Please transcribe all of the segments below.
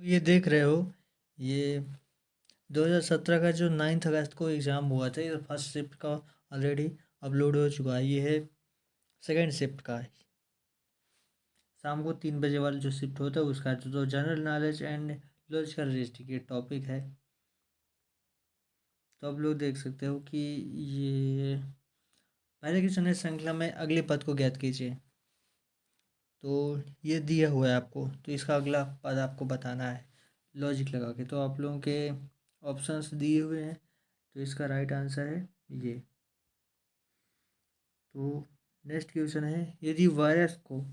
ये देख रहे हो, ये 2017 का जो 9 अगस्त को एग्ज़ाम हुआ था, ये फर्स्ट शिफ्ट का ऑलरेडी अपलोड हो चुका है। ये है सेकंड शिफ्ट का है। शाम को 3 बजे वाला जो शिफ्ट होता है उसका, तो general knowledge and logical reasoning ये टॉपिक है। तो आप लोग देख सकते हो कि ये पहले क्वेश्चन है, श्रृंखला में अगले पद को ज्ञात कीजिए। तो ये दिया हुआ है आपको, तो इसका अगला पद आपको बताना है लॉजिक लगा के। तो आप लोगों के ऑप्शंस दिए हुए हैं, तो इसका राइट आंसर है ये। तो नेक्स्ट क्वेश्चन है, यदि वायरस को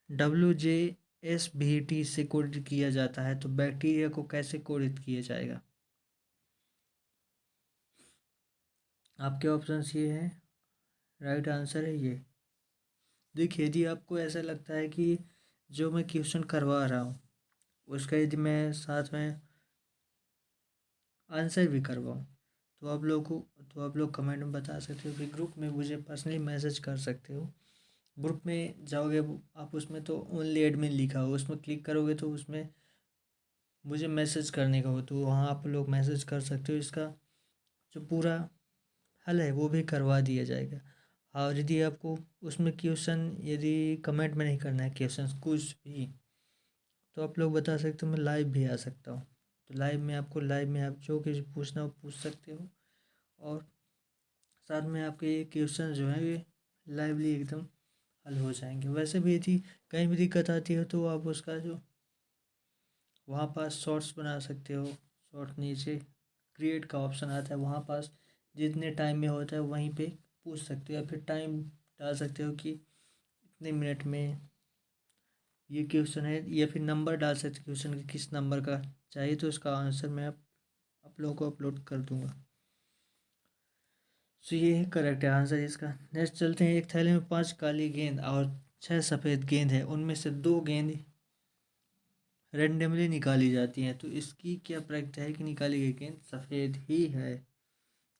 WJSVT से कोडित किया जाता है तो बैक्टीरिया को कैसे कोडित किया जाएगा? आपके ऑप्शंस ये हैं, राइट आंसर है ये। देखिए, यदि आपको ऐसा लगता है कि जो मैं क्वेश्चन करवा रहा हूँ उसका यदि मैं साथ में आंसर भी करवाऊँ, तो आप लोग कमेंट में बता सकते हो कि ग्रुप में मुझे पर्सनली मैसेज कर सकते हो। ग्रुप में जाओगे आप, उसमें तो ओनली एडमिन लिखा हो, उसमें क्लिक करोगे तो उसमें मुझे मैसेज करने का हो, तो वहाँ आप लोग मैसेज कर सकते हो। इसका जो पूरा हल है वो भी करवा दिया जाएगा। और यदि आपको उसमें क्वेश्चन यदि कमेंट में नहीं करना है क्वेश्चन कुछ भी, तो आप लोग बता सकते हो, मैं लाइव भी आ सकता हूँ। तो लाइव में आप जो कुछ पूछना हो पूछ सकते हो, और साथ में आपके ये क्वेश्चन जो हैं ये लाइवली एकदम हल हो जाएंगे। वैसे भी यदि कहीं भी दिक्कत आती है तो आप उसका जो वहाँ पास शॉर्ट्स बना सकते हो। शॉर्ट नीचे क्रिएट का ऑप्शन आता है, वहाँ पास जितने टाइम में होता है वहीं पे पूछ सकते हो, या फिर टाइम डाल सकते हो कि इतने मिनट में ये क्वेश्चन है, या फिर नंबर डाल सकते हो क्वेश्चन के किस नंबर का चाहिए, तो इसका आंसर मैं आप लोगों को अपलोड कर दूंगा। सो ये है करेक्ट आंसर इसका। नेक्स्ट चलते हैं, एक थैले में 5 काली गेंद और 6 सफ़ेद गेंद है, उनमें से 2 गेंद रेंडमली निकाली जाती हैं, तो इसकी क्या प्रक्रिया है कि निकाली गई गेंद सफ़ेद ही है?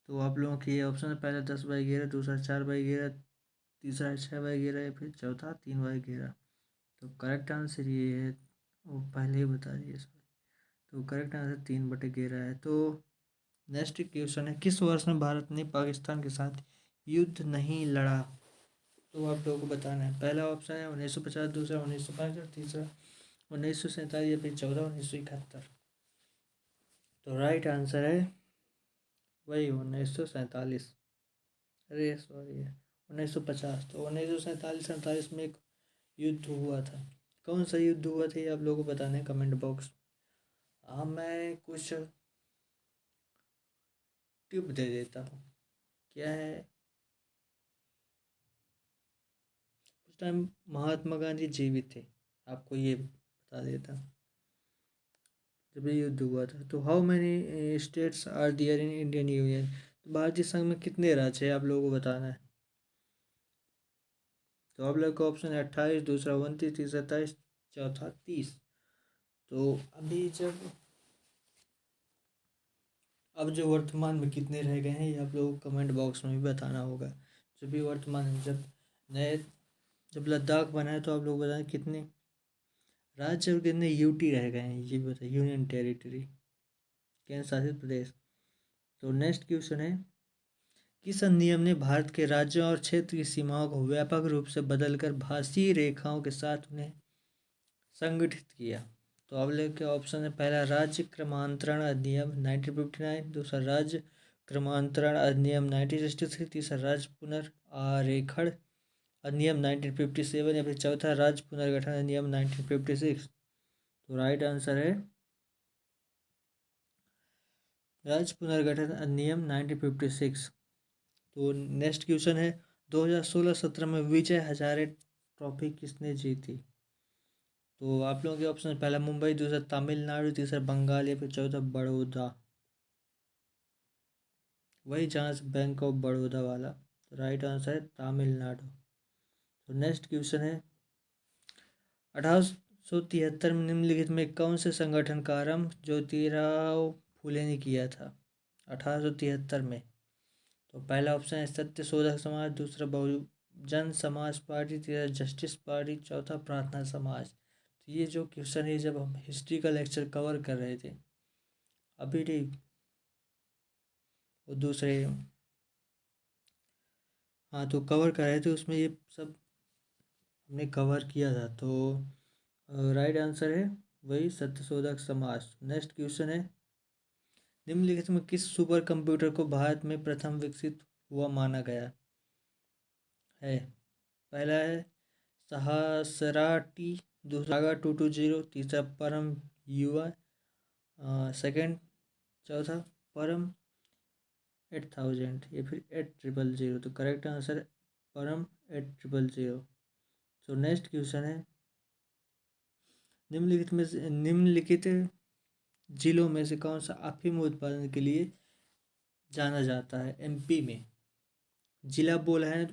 तो आप लोगों के ये ऑप्शन है, पहला 10/11, दूसरा 4/11, तीसरा 6/11, या फिर चौथा 3/11। तो करेक्ट आंसर ये है, वो पहले ही बता दिए इसमें। तो करेक्ट आंसर 3/11 है। तो नेक्स्ट क्वेश्चन है, किस वर्ष में भारत ने पाकिस्तान के साथ युद्ध नहीं लड़ा? तो आप लोगों को बताना है। पहला ऑप्शन है 1950, दूसरा 1965, तीसरा 1947, या फिर चौथा 1971। तो राइट आंसर है वही 1947। अरे सॉरी, 1950। तो 1947-47 में एक युद्ध हुआ था। कौन सा युद्ध हुआ था ये आप लोगों को बताना है कमेंट बॉक्स। हाँ, मैं कुछ टिप दे देता हूँ। क्या है, उस टाइम महात्मा गांधी जीवित थे, आपको ये बता देता हूँ जब ये युद्ध हुआ था। तो how many states are there in Indian union? तो भारतीय संघ में कितने राज्य है आप लोगों को बताना है। तो आप लोग का ऑप्शन है 28, दूसरा 29, तीसरा 27, चौथा 30। तो अभी जब अब जो वर्तमान में कितने रह गए हैं ये आप लोगों को कमेंट बॉक्स में भी बताना होगा। जो भी वर्तमान में नए जब लद्दाख बना है, तो आप लोग बताएं कितने राज्य और कितने यूटी रह गए हैं, ये भी बताइए, यूनियन टेरिटरी, केंद्र शासित प्रदेश। तो नेक्स्ट क्वेश्चन है, किस अधिनियम ने भारत के राज्यों और क्षेत्र की सीमाओं को व्यापक रूप से बदलकर भाषीय रेखाओं के साथ उन्हें संगठित किया? तो आप लोग के ऑप्शन है, पहला राज्य क्रमांतरण अधिनियम 1959, दूसरा राज्य क्रमांतरण अधिनियम 1963, तीसरा राज्य पुनर्आरेखण अधिनियम 1957, या फिर चौथा राज्य पुनर्गठन अधिनियम 1956। तो राइट आंसर है राज्य पुनर्गठन अधिनियम 1956। तो नेक्स्ट क्वेश्चन है, 2016-17 में विजय हजारे ट्रॉफी किसने जीती? तो आप लोगों के ऑप्शन, पहला मुंबई, दूसरा तमिलनाडु, तीसरा बंगाल, या फिर चौथा बड़ौदा। वही जहाँ से बैंक ऑफ बड़ौदा वाला। तो राइट आंसर है तमिलनाडु। तो नेक्स्ट क्वेश्चन है, 1873 में निम्नलिखित में कौन से संगठन का आरंभ ज्योतिराव फूले ने किया था? 1873 में। तो पहला ऑप्शन है सत्य शोधक समाज, दूसरा बहुजन समाज पार्टी, तीसरा जस्टिस पार्टी, चौथा प्रार्थना समाज। ये जो क्वेश्चन है जब हम हिस्ट्री का लेक्चर कवर कर रहे थे अभी नहीं, वो दूसरे, हाँ तो कवर कर रहे थे उसमें ये सब हमने कवर किया था। तो राइट आंसर है वही सत्यशोधक समास। नेक्स्ट क्वेश्चन है, निम्नलिखित में किस सुपर कंप्यूटर को भारत में प्रथम विकसित हुआ माना गया है? पहला है सहस्रा टी, दूसरा सागा 220, तीसरा परम युवा, सेकंड, चौथा परम 8000 या फिर 8000। तो करेक्ट आंसर है परम 8000। सो नेक्स्ट क्वेश्चन है, निम्नलिखित जिलों में से कौन सा अफीम उत्पादन के लिए जाना जाता है एमपी में? जिला बोला है ना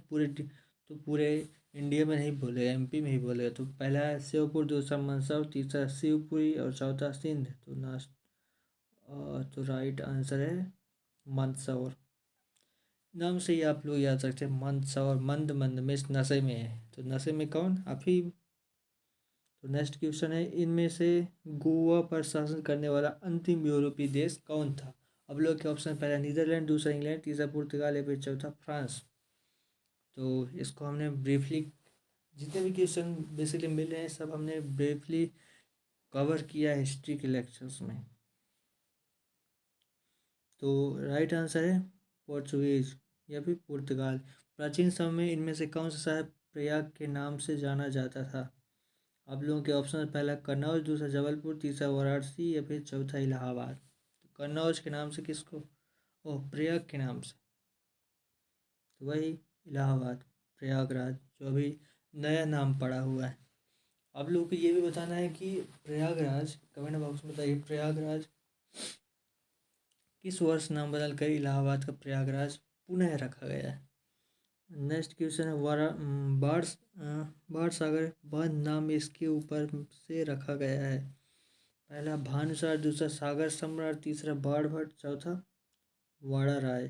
तो पूरे इंडिया में नहीं बोलेगा, एमपी में ही बोलेगा। तो पहला है श्योपुर, दूसरा मंदसौर, तीसरा शिवपुरी और चौथा सिंध। तो तो राइट आंसर है मंदसौर। नाम से ही आप लोग याद रखते हैं मंदसौर, मंद मंद में नशे में है, तो नशे में कौन? अफीम। तो नेक्स्ट क्वेश्चन है, इनमें से गोवा पर शासन करने वाला अंतिम यूरोपीय देश कौन था? अब लोग के ऑप्शन, पहला नीदरलैंड, दूसरा इंग्लैंड, तीसरा पुर्तगाल या फिर चौथा फ्रांस। तो इसको हमने ब्रीफली, जितने भी क्वेश्चन बेसिकली मिल रहे हैं सब हमने ब्रीफली कवर किया है हिस्ट्री के लेक्चर्स में। तो राइट आंसर है पोर्चुगीज या फिर पुर्तगाल। प्राचीन समय में इनमें से कौन सा शहर प्रयाग के नाम से जाना जाता था? आप लोगों के ऑप्शन, पहला कन्नौज, दूसरा जबलपुर, तीसरा वाराणसी या फिर चौथा इलाहाबाद। तो कन्नौज के नाम से किसको? ओह, प्रयाग के नाम से, तो वही इलाहाबाद, प्रयागराज, जो अभी नया नाम पड़ा हुआ है। आप लोगों को ये भी बताना है कि प्रयागराज, कमेंट बॉक्स में बताइए प्रयागराज किस वर्ष नाम बदल कर इलाहाबाद का प्रयागराज पुनः रखा गया है? नेक्स्ट क्वेश्चन है, बाढ़ सागर बांध नाम इसके ऊपर से रखा गया है? पहला भानुशाल, दूसरा सागर सम्राट, तीसरा बाढ़ भट्ट, चौथा वाड़ा राय।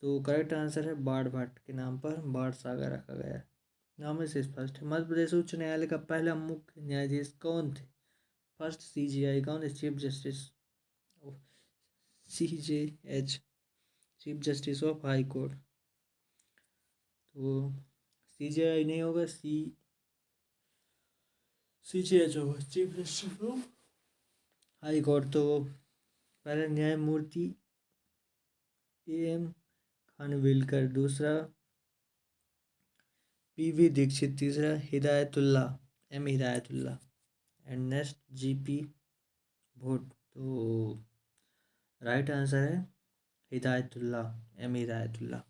तो करेक्ट आंसर है बाढ़ भट्ट के नाम पर बाढ़ सागर रखा गया है। नाम में से स्पष्ट है। मध्य प्रदेश उच्च न्यायालय का पहला मुख्य न्यायाधीश कौन थे? फर्स्ट सीजीआई कौन है? Chief justice, CJH, chief justice of high court. तो CJI नहीं होगा, CJH होगा, chief justice of high court. तो पहला न्यायमूर्ति AM खानविलकर, दूसरा PV दीक्षित, तीसरा Hidayatullah, M Hidayatullah, and next GP vote. तो राइट आंसर है Hidayatullah, M Hidayatullah.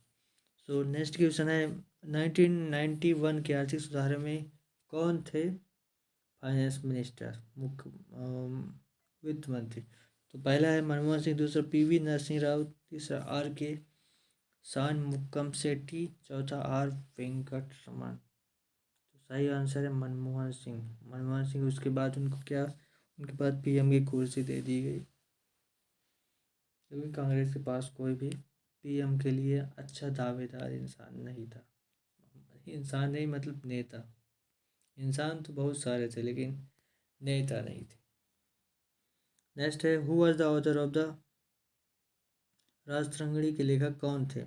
So next question है, 1991 के आर्थिक सुधार में कौन थे फाइनेंस मिनिस्टर, मुख्य वित्त मंत्री? तो पहला है मनमोहन सिंह, दूसरा PV नरसिंह राव, तीसरा RK शानमुगम सेठी, चौथा R वेंकटरमण। तो सही आंसर है मनमोहन सिंह। मनमोहन सिंह, उसके बाद उनको क्या, उनके बाद PM की कुर्सी दे दी गई, क्योंकि कांग्रेस के पास कोई भी PM के लिए अच्छा दावेदार इंसान नहीं था। इंसान नहीं मतलब नेता, इंसान तो बहुत सारे थे लेकिन नेता नहीं थे। नेक्स्ट है, who was the author of the Rajatarangini के लेखक कौन थे?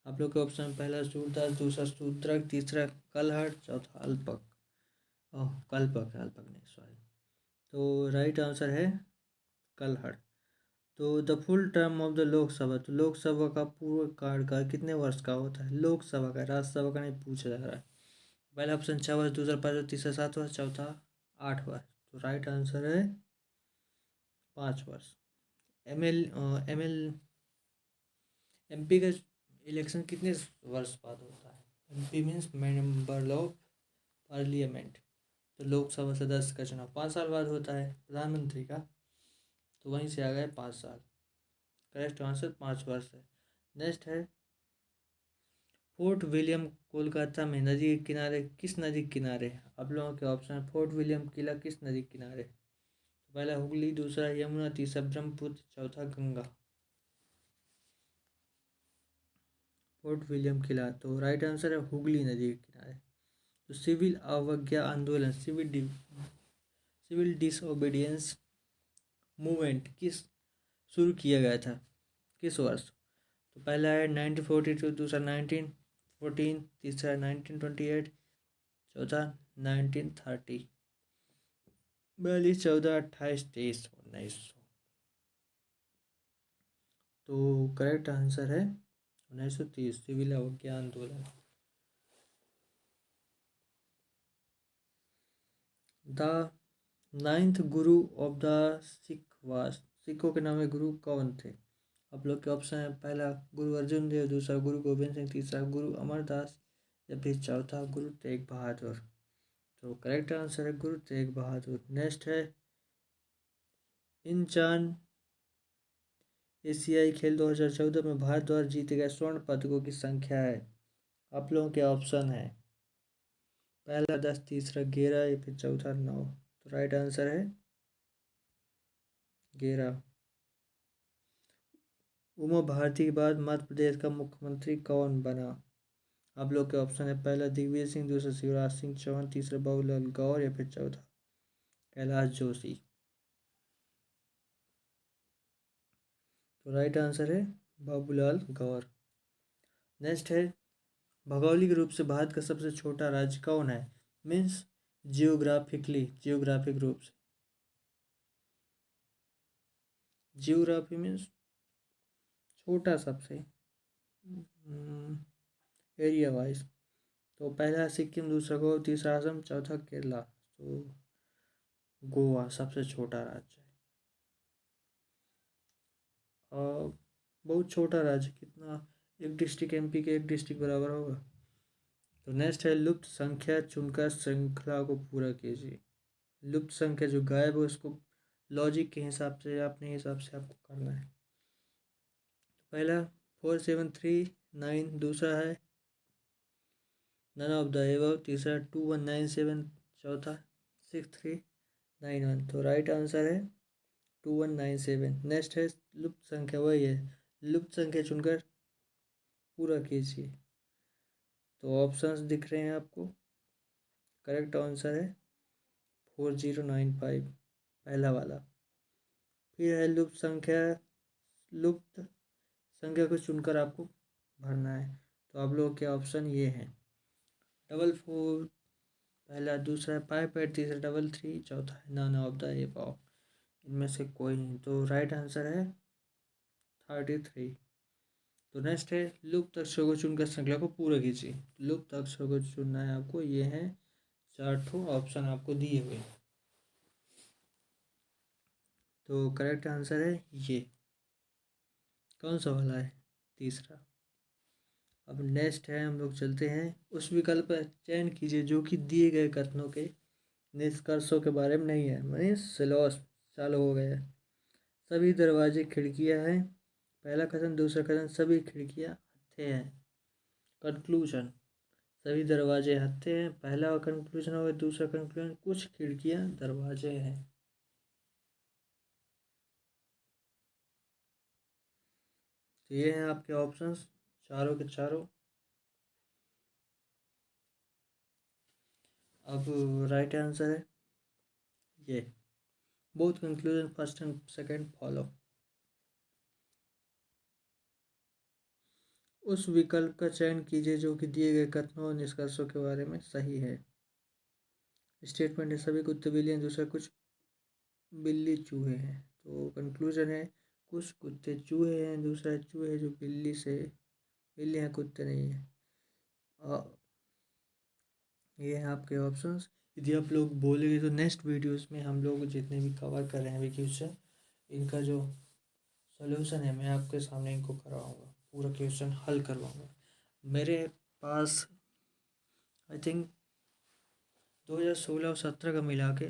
आप लोग के ऑप्शन, पहला सूरदास, दूसरा शूद्रक, तीसरा कलहट, चौथा अल्पक। ओह, कल्पक, अल्पक नहीं, सॉरी। तो राइट आंसर है कलहट। तो the full term of the Lok Sabha, तो लोकसभा का पूर्व कार्यकाल कितने वर्ष का होता है? लोकसभा का, राज्यसभा का नहीं पूछा जा रहा है। पहला ऑप्शन 6 वर्ष, दूसरा 5 वर्ष, तीसरा 7 वर्ष, चौथा 8 वर्ष। तो राइट आंसर है 5 वर्ष। MP का इलेक्शन कितने वर्ष बाद होता है? MP means member of parliament. तो लोकसभा सदस्य का चुनाव 5 साल बाद होता है, प्रधानमंत्री का, तो वहीं से आ गए 5 साल। करेक्ट आंसर 5 वर्ष है। नेक्स्ट है, फोर्ट विलियम कोलकाता में नदी के किनारे, किस नदी के किनारे? आप लोगों के ऑप्शन, फोर्ट विलियम किला किस नदी के किनारे? पहला हुगली, दूसरा यमुना, तीसरा ब्रह्मपुत्र, चौथा गंगा। फोर्ट विलियम किला, तो राइट आंसर है हुगली नदी के किनारे। तो सिविल अवज्ञा आंदोलन, सिविल डिसओबीडियंस मूवमेंट किस शुरू किया गया था, किस वर्ष? तो पहला है 1942, दूसरा 1914, तीसरा 1928, चौथा 1930। 42, 14, 28, 23, 1900। तो करेक्ट आंसर है 1930, सिविल अवज्ञा आंदोलन। The ninth Guru of the Sikh वास, सिखों के नामे गुरु कौन थे? आप लोग के ऑप्शन है, पहला गुरु अर्जुन देव, दूसरा गुरु गोविंद सिंह, तीसरा गुरु अमरदास, या फिर चौथा गुरु तेग बहादुर। तो करेक्ट आंसर है गुरु तेग बहादुर। नेक्स्ट है, इंचान एशियाई खेल 2014 में भारत द्वारा जीते गए स्वर्ण पदकों की संख्या है। आप लोगों के ऑप्शन है, पहला 10, तीसरा 11, या फिर चौथा 9। तो राइट आंसर है 11। उमा भारती के बाद मध्य प्रदेश का मुख्यमंत्री कौन बना? आप लोग के ऑप्शन है, पहला दिग्विजय सिंह, दूसरा शिवराज सिंह चौहान, तीसरा बाबूलाल गौर, या फिर चौथा कैलाश जोशी। तो राइट आंसर है बाबूलाल गौर। नेक्स्ट है, भौगोलिक रूप से भारत का सबसे छोटा राज्य कौन है? मीन्स जियोग्राफिक रूप से, जियोग्राफी मीन्स छोटा सबसे, एरिया वाइज। तो पहला सिक्किम, दूसरा गोवा, तीसरा असम, चौथा केरला। तो गोवा सबसे छोटा राज्य है, और बहुत छोटा राज्य, कितना, एक डिस्ट्रिक्ट एमपी के एक डिस्ट्रिक्ट बराबर होगा। तो नेक्स्ट है, लुप्त संख्या चुनकर श्रृंखला को पूरा कीजिए। लुप्त संख्या जो गायब है उसको लॉजिक के हिसाब से, अपने हिसाब से आपको करना है। तो पहला 4739, दूसरा है नन ऑफ द एबव, तीसरा 2197, चौथा 6391। तो राइट आंसर है 2197। नेक्स्ट है, लुप्त संख्या वही है, लुप्त संख्या चुनकर पूरा कीजिए। तो ऑप्शंस दिख रहे हैं आपको, करेक्ट आंसर है 4095, पहला वाला। फिर है लुप्त संख्या को चुनकर आपको भरना है। तो आप लोगों के ऑप्शन ये हैं, 44, पहला, दूसरा 58, तीसरा 33, चौथा है नन ऑफ द एबव। इनमें से कोई नहीं। तो राइट आंसर है 33। तो नेक्स्ट है, लुप्त अक्षरों को चुनकर श्रृंखला को पूरा कीजिए। लुप्त अक्षरों को चुनना है आपको, ये हैं 4 ठो ऑप्शन आपको दिए हुए। तो करेक्ट आंसर है ये, कौन सा वाला है? तीसरा। अब नेक्स्ट है, हम लोग चलते हैं, उस विकल्प पर चयन कीजिए जो कि दिए गए कथनों के निष्कर्षों के बारे में नहीं है, मानी सिलॉस चालू हो गया है। सभी दरवाजे खिड़कियां हैं, पहला कथन। दूसरा कथन, सभी खिड़कियां हत्थे हैं। कंक्लूजन, सभी दरवाजे हत्थे हैं, पहला कंक्लूजन होगा। दूसरा कंक्लूजन, कुछ खिड़कियां दरवाजे हैं। तो ये हैं आपके ऑप्शंस, चारों के चारों। अब राइट आंसर है ये, both conclusion first and second follow. उस विकल्प का चयन कीजिए जो कि दिए गए कथनों और निष्कर्षों के बारे में सही है। स्टेटमेंट है, सभी कुत्ते बिल्ली हैं, दूसरा कुछ बिल्ली चूहे हैं। तो कंक्लूजन है, कुछ कुत्ते चूहे हैं, दूसरा चूहे जो बिल्ली हैं, कुत्ते नहीं है। ये हैं आपके ऑप्शंस। यदि आप लोग बोलेंगे तो नेक्स्ट वीडियोस में हम लोग जितने भी कवर कर रहे हैं अभी क्वेश्चन, इनका जो सॉल्यूशन है मैं आपके सामने इनको करवाऊँगा, पूरा क्वेश्चन हल करवाऊँगा। मेरे पास आई थिंक 2016 और 17 का मिला के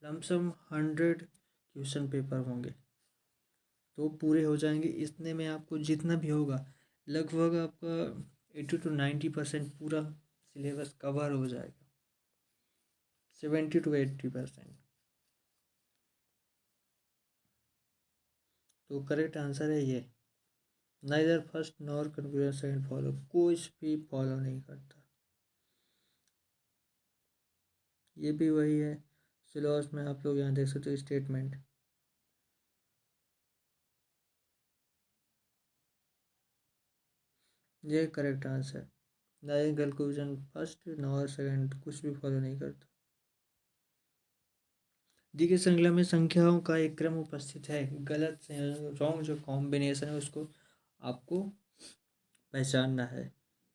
लमसम 100 क्वेश्चन पेपर होंगे, तो पूरे हो जाएंगे। इतने में आपको जितना भी होगा लगभग आपका 80 to 90% पूरा सिलेबस कवर हो जाएगा, 70 to 80%। तो करेक्ट आंसर है ये, neither first nor conclusion second follow, कुछ भी फॉलो नहीं करता। ये भी वही है। सिलेबस में आप लोग यहाँ देख सकते हो स्टेटमेंट। ये correct answer. Line calculation first number second कुछ भी फॉलो नहीं करता। दी गई श्रृंखला में संख्याओं का एक क्रम उपस्थित है, गलत रॉन्ग जो कॉम्बिनेशन है उसको आपको पहचानना है।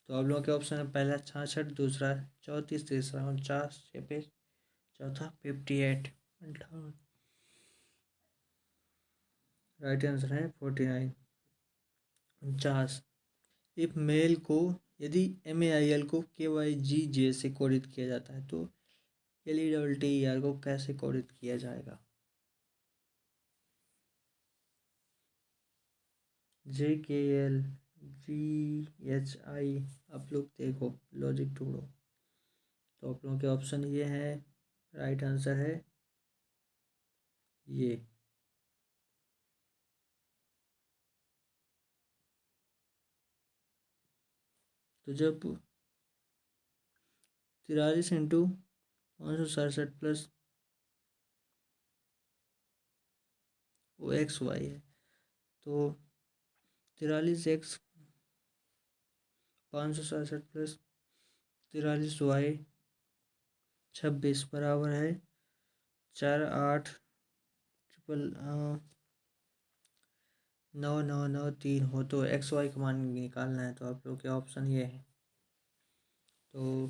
तो आप लोगों के ऑप्शन है पहला 66, दूसरा 34, तीसरा 49 या फिर चौथा 58 58। राइट आंसर है 49 49। इफ मेल को यदि MAIL को KYGJ से कोडित किया जाता है तो LETTER को कैसे कोडित किया जाएगा? JKLGHI। आप लोग देखो लॉजिक ढूंढो। तो आप लोगों के ऑप्शन ये हैं। राइट आंसर है ये। तो जब 43 इंटू 567 प्लस वो XY है तो 43x 567 प्लस 43y 26 बराबर है 48,9,9,9,3 हो। तो XY का मान निकालना है तो आप लोग के ऑप्शन ये है। तो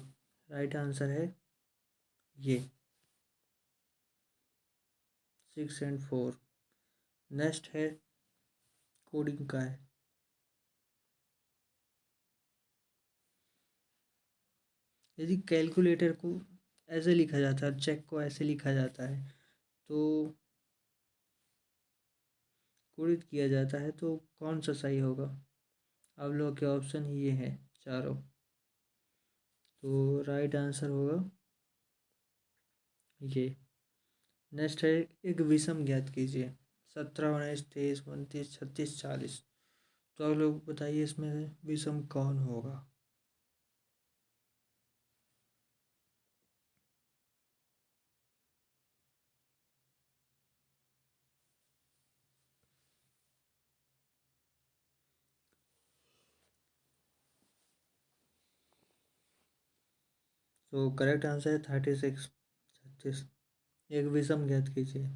राइट आंसर है ये 6 एंड 4। नेक्स्ट है कोडिंग का है। यदि कैलकुलेटर को ऐसे लिखा जाता है, चेक को ऐसे लिखा जाता है तो कोडित किया जाता है तो कौन सा सही होगा? आप लोगों के ऑप्शन ये हैं चारों। तो राइट आंसर होगा ये। नेक्स्ट है एक विषम ज्ञात कीजिए। 17, 19, 23, 29, 36, 40। तो आप लोग बताइए इसमें से विषम कौन होगा? तो करेक्ट आंसर है 36 36। एक विषम ज्ञात कीजिए।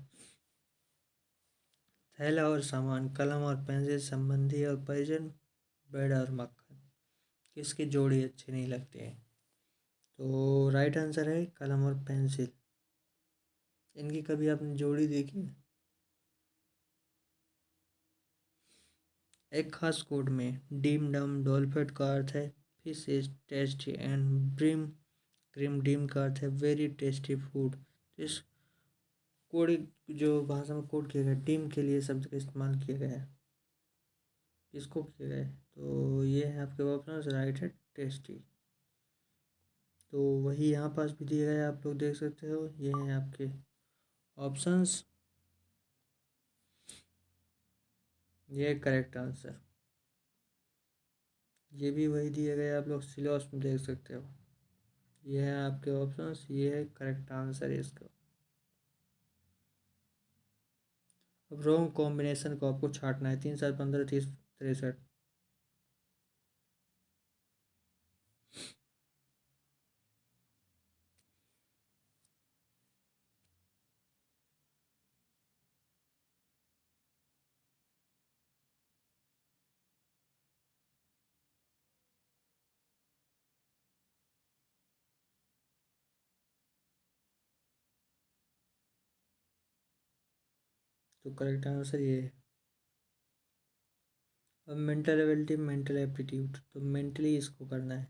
थैला और सामान, कलम और पेंसिल, संबंधी और परिजन, ब्रेड और मक्खन, किसकी जोड़ी अच्छी नहीं लगती है? तो राइट आंसर है कलम और पेंसिल। इनकी कभी आपने जोड़ी देखी है? एक खास कोड में डीम डम डॉल्फिन का अर्थ है फिश इज टेस्टी एंड ब्रिम क्रीम डीम का अर्थ है वेरी टेस्टी फूड। तो इस कोड जो भाषा में कोड किया गया डीम के लिए शब्द का इस्तेमाल किया गया है। किसको किया गया है? तो ये है आपके ऑप्शन। राइट है टेस्टी। तो वही यहाँ पास भी दिया गया है, आप लोग देख सकते हो। ये हैं आपके ऑप्शंस। ये करेक्ट आंसर। ये भी वही दिया गया है, आप लोग सिलेबस में देख सकते हो। ये है आपके ऑप्शंस, ये है करेक्ट आंसर है इसका। अब रॉन्ग कॉम्बिनेशन को आपको छांटना है। 3, 7, 15, 30, 63। तो करेक्ट आंसर ये है। अब मेंटल एबिलिटी मेंटल एप्टीट्यूड, तो मेंटली इसको करना है।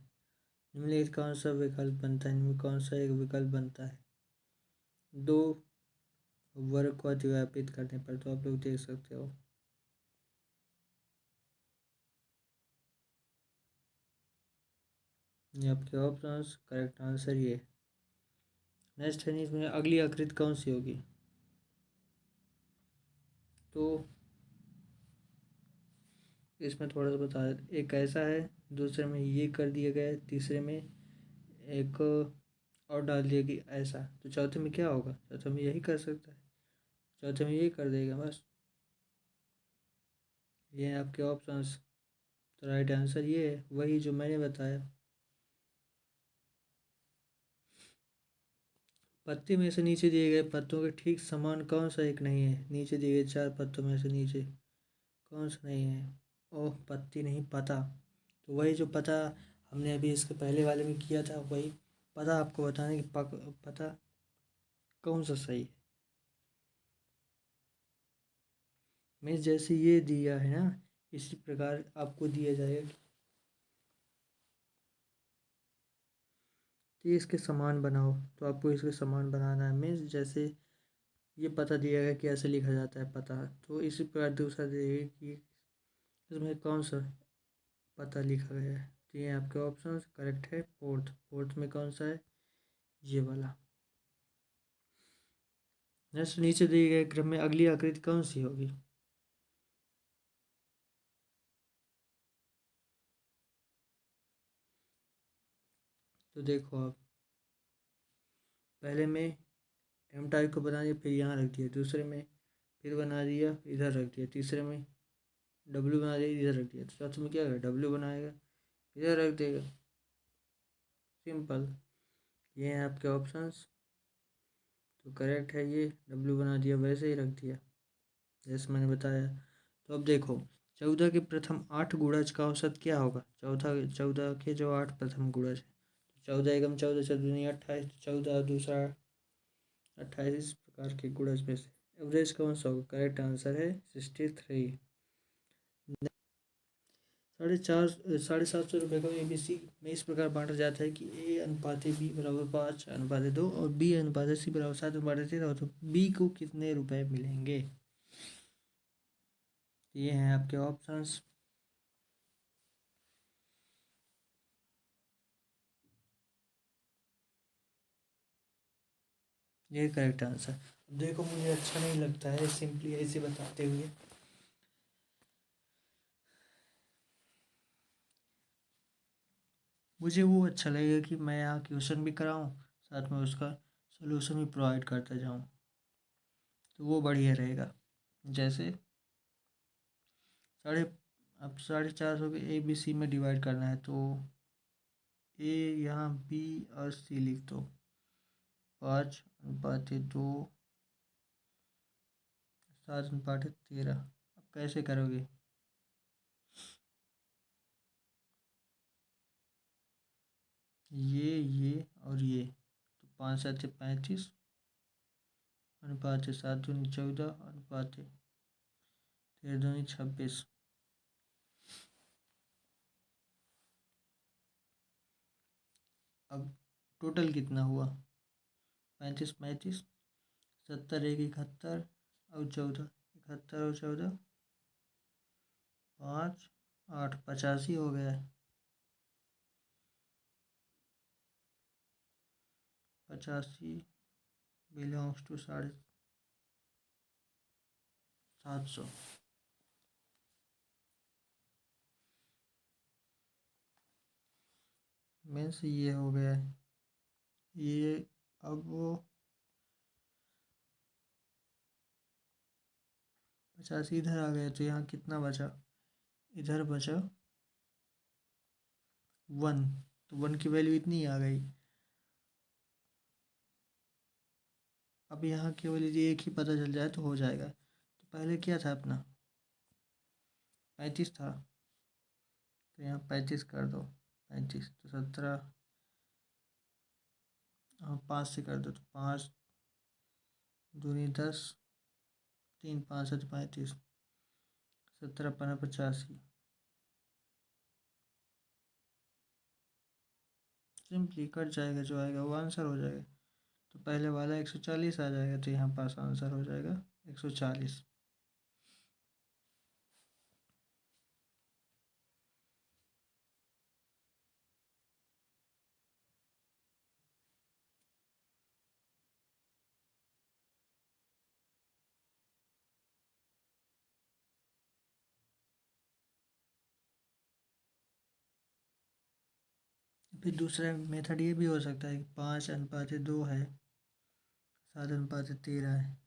निम्नलिखित कौन सा विकल्प बनता है? इनमें कौन सा एक विकल्प बनता है? दो वर्ग को अतिव्यापित करने पर। तो आप लोग देख सकते हो। ये आपके ऑप्शंस। करेक्ट आंसर ये। नेक्स्ट है इसमें अगली आकृति कौन सी होगी? तो इसमें थोड़ा सा बता। एक ऐसा है, दूसरे में ये कर दिया गया है, तीसरे में एक और डाल दिया कि ऐसा, तो चौथे में क्या होगा, चौथे में यही कर सकता है, चौथे में यही कर देगा बस। ये हैं आपके ऑप्शंस। तो राइट आंसर ये है, वही जो मैंने बताया। पत्ते में से नीचे दिए गए पत्तों के ठीक समान कौन सा एक नहीं है, नीचे दिए गए 4 पत्तों में से नीचे कौन सा नहीं है। ओह, पत्ती नहीं, पता। तो वही जो पता हमने अभी इसके पहले वाले में किया था, वही पता आपको बताने की पता कौन सा सही है। मैं जैसे ये दिया है ना, इसी प्रकार आपको दिया जाएगा कि इसके समान बनाओ, तो आपको इसके समान बनाना है। मीन्स जैसे ये पता दिया गया कि ऐसे लिखा जाता है पता, तो इसी प्रकार दूसरा दिएगा कि इसमें कौन सा पता लिखा गया है। तो ये आपके ऑप्शन करेक्ट है। फोर्थ, फोर्थ में कौन सा है, ये वाला। नेक्स्ट, नीचे दिए गए क्रम में अगली आकृति कौन सी होगी। तो देखो आप, पहले में एम टाइप को बना दिया, फिर यहाँ रख दिया, दूसरे में फिर बना दिया, इधर रख दिया, तीसरे में डब्ल्यू बना दिया, इधर रख दिया, तो चौथे में क्या करेगा, डब्ल्यू बनाएगा, इधर रख देगा। सिंपल। ये हैं आपके ऑप्शंस। तो करेक्ट है, ये डब्ल्यू बना दिया, वैसे ही रख दिया जैसे मैंने बताया। तो अब देखो, 14 के प्रथम 8 गुणज का औसत क्या होगा। 14 के जो 8 प्रथम गुणज है, तो 14 एकम 14, 14 28, 14 दूसरा 28, इस प्रकार के गुणज में से एवरेज कौन सा होगा। करेक्ट आंसर है 63। 750 रुपये को ABC में इस प्रकार बांटा जाता है कि A/B = 5/2 और B/C = 7/13, तो B को कितने रुपए मिलेंगे। ये हैं आपके ऑप्शंस। ये करेक्ट आंसर। अब देखो, मुझे अच्छा नहीं लगता है सिंपली ऐसे बताते हुए, मुझे वो अच्छा लगेगा कि मैं यहाँ क्वेश्चन भी कराऊँ, साथ में उसका सोल्यूशन भी प्रोवाइड करता जाऊँ, तो वो बढ़िया रहेगा। जैसे साढ़े अब 450 को ABC में डिवाइड करना है, तो A यहाँ B और C लिख दो, 5/2, 7/13। अब कैसे करोगे, ये और ये, तो 5×7 = 35, अनुपात 7×2 = 14, अनुपात 13×2 = 26। अब टोटल कितना हुआ, 35, 70, 1 71 और 14, 71 और 14 5, 8, 85 हो गया है। 85 बिलोंग्स टू 750। मीन्स ये हो गया है ये। अब वो 85 इधर आ गया, तो यहाँ कितना बचा, इधर बचा 1, तो 1 की वैल्यू इतनी आ गई। अब यहाँ केवल यदि एक ही पता चल जाए तो हो जाएगा। तो पहले क्या था अपना, 35 था, तो यहाँ 35 कर दो, 35 तो 17, हाँ 5 से कर दो, तो 5×2 = 10, 3 5 7 35, 17×5 = 85। सिंपली कट जाएगा, जो आएगा वो आंसर हो जाएगा। तो पहले वाला 140 आ जाएगा, तो यहाँ पास आंसर हो जाएगा 140। फिर दूसरा मेथड ये भी हो सकता है कि 5:2 है, 7:13 है।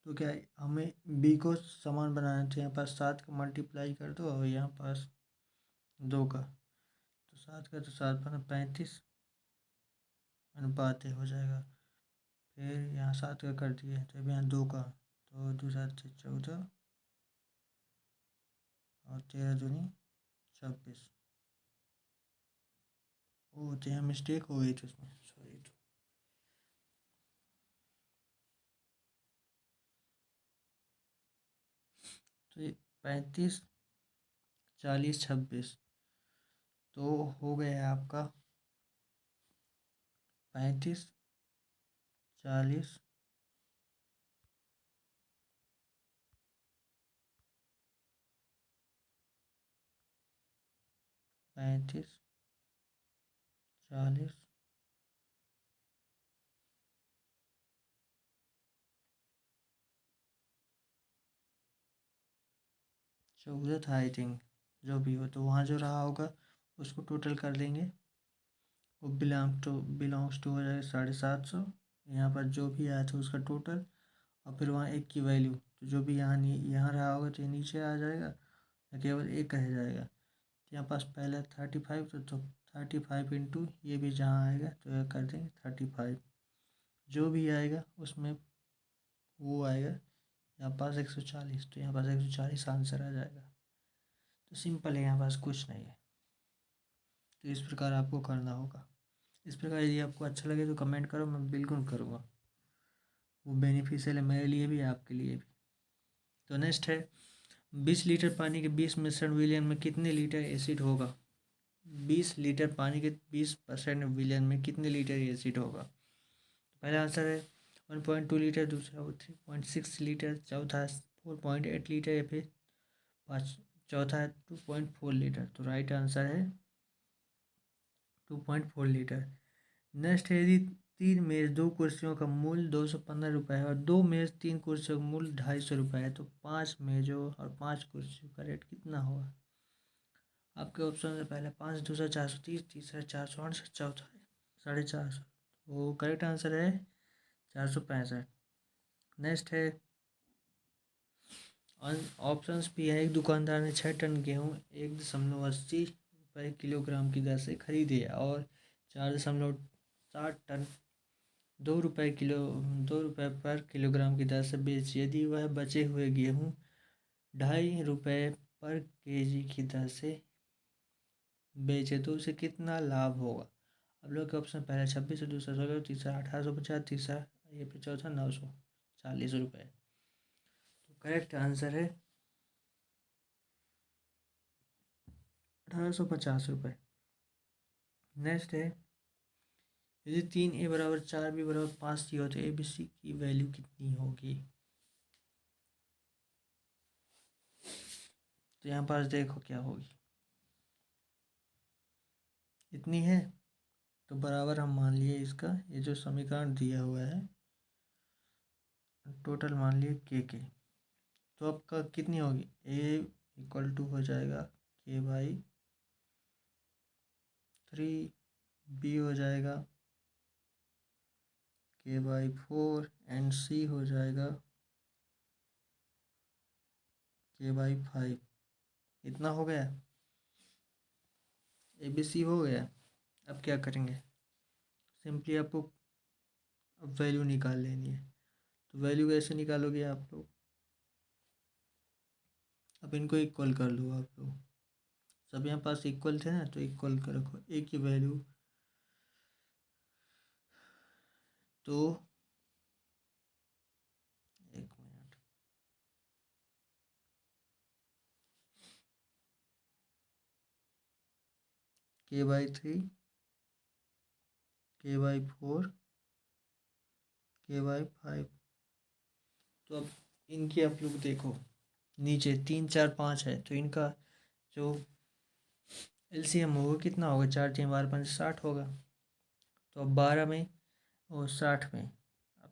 तो क्या है, हमें बी को समान बनाना है, तो यहाँ पास 7 का मल्टीप्लाई कर दो और यहाँ पास 2 का, तो 7 का तो 7×35 अनुपात हो जाएगा। फिर यहाँ 7 का कर दिए, तो अब यहाँ 2 का, तो 2×7=14 और 13×2=26। ओ, तो यहाँ मिस्टेक हो गई थी उसमें, सॉरी। तो ये 35, 40, 26 तो हो गया आपका 35, 40, 35, 40, 14 था आई थिंक। जो भी हो, तो वहाँ जो रहा होगा उसको टोटल कर देंगे। वो बिलोंग्स टू हो जाएगा 750। यहाँ पर जो भी आया था उसका टोटल, और फिर वहाँ एक की वैल्यू, तो जो भी यहाँ यहाँ रहा होगा तो ये नीचे आ जाएगा या केवल एक रह जाएगा। तो यहाँ पास पहले 35, तो 35 इंटू ये भी जहाँ आएगा तो यह कर देंगे 35। जो भी आएगा उसमें वो आएगा यहाँ पास 140, तो यहाँ पास 140 आंसर आ जाएगा। तो सिंपल है, यहाँ पास कुछ नहीं है। तो इस प्रकार आपको करना होगा। इस प्रकार यदि आपको अच्छा लगे तो कमेंट करो, मैं बिल्कुल करूँगा। वो बेनिफिशियल है मेरे लिए भी, आपके लिए भी। तो नेक्स्ट है 20 लीटर पानी के 20 मिश्रण विलयन में कितने लीटर एसिड होगा। 20 लीटर पानी के 20% विलयन में कितने लीटर एसिड होगा। पहला आंसर है 1.2 लीटर, दूसरा 3.6 लीटर, चौथा है 4.8 लीटर, या फिर चौथा है 2.4 लीटर। तो राइट आंसर है 2.4 लीटर। नेक्स्ट है यदि 3 मेज 2 कुर्सियों का मूल्य 215 रुपये है और 2 मेज 3 कुर्सियों का मूल्य 250 रुपये है, तो 5 मेजों और 5 कुर्सियों का रेट कितना होगा। आपके ऑप्शन है पहला 5 दूसरा 430, तीसरा 468, चौथा है 450। वो करेक्ट आंसर है 465। नेक्स्ट है ऑप्शन भी है, एक दुकानदार ने 6 टन गेहूँ 1.80 रुपये किलोग्राम की दर से खरीदे और 4.60 टन 2 रुपये पर किलोग्राम की दर से बेची। यदि वह बचे हुए गेहूँ 2.50 रुपये पर केजी की दर से बेचे तो उसे कितना लाभ होगा। अब लोग के ऑप्शन पहला 26, दूसरा 16, तीसरा 1850, तीसरा ये फिर चौथा 940 रुपये। तो करेक्ट आंसर है 1850 रुपये। नेक्स्ट है यदि 3A = 4, B = 5 सी हो तो ABC की वैल्यू कितनी होगी। तो यहाँ पास देखो क्या होगी, इतनी है तो बराबर हम मान लिए इसका, ये जो समीकरण दिया हुआ है टोटल मान लिए के। तो आपका कितनी होगी, A = हो जाएगा K/3, B हो जाएगा K/4 एंड C हो जाएगा K/5। इतना हो गया, ABC हो गया। अब क्या करेंगे, सिंपली आपको अब वैल्यू निकाल लेनी है। तो वैल्यू कैसे निकालोगे आप लोग, अब इनको इक्वल कर लो आप लोग। सब यहाँ पास इक्वल थे ना, तो इक्वल कर रखो ए की वैल्यू। तो एक मिनट, K/3, K/4, K/5। तो अब इनकी आप लोग देखो, नीचे 3, 4, 5 है, तो इनका जो LCM होगा कितना होगा, 4×3=12, 5×60 होगा। तो अब 12 में और 60 में अब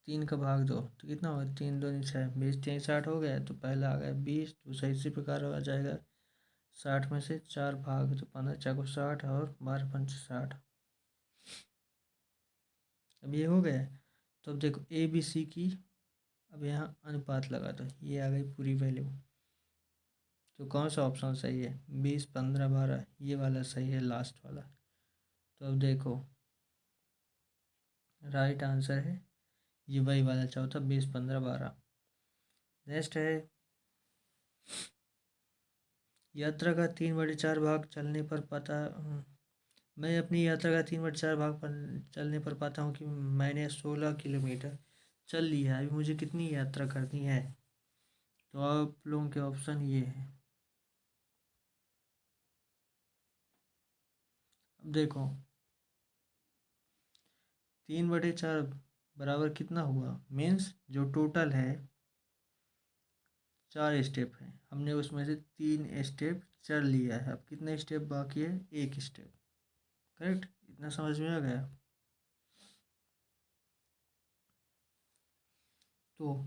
3 का भाग दो तो कितना होगा, 3×2=6, 20×3=60 हो गया। तो पहला आ गया 20, दूसरा इसी प्रकार आ जाएगा 60 में से 4 भाग, तो 15 4 को 60 और 12 पंच 60। अब ये हो गया। तो अब देखो ए बी सी की, अब यहाँ अनुपात लगा दो, ये आ गई पूरी वैल्यू। तो कौन सा ऑप्शन सही है? 20 15 12, ये वाला सही है, लास्ट वाला। तो अब देखो राइट आंसर है ये वही वाला चौथा, 20 15 12। नेक्स्ट है, यात्रा का 3/4 भाग चलने पर पता मैं अपनी यात्रा का 3/4 भाग पर चलने पर पाता हूँ कि मैंने 16 किलोमीटर चल लिया है। अभी मुझे कितनी यात्रा करनी है? तो आप लोगों के ऑप्शन ये है। अब देखो 3/4 बराबर कितना हुआ? मीन्स जो टोटल है 4 स्टेप है, हमने उसमें से 3 स्टेप चल लिया है। अब कितने स्टेप बाकी है? 1 स्टेप। करेक्ट? इतना समझ में आ गया? तो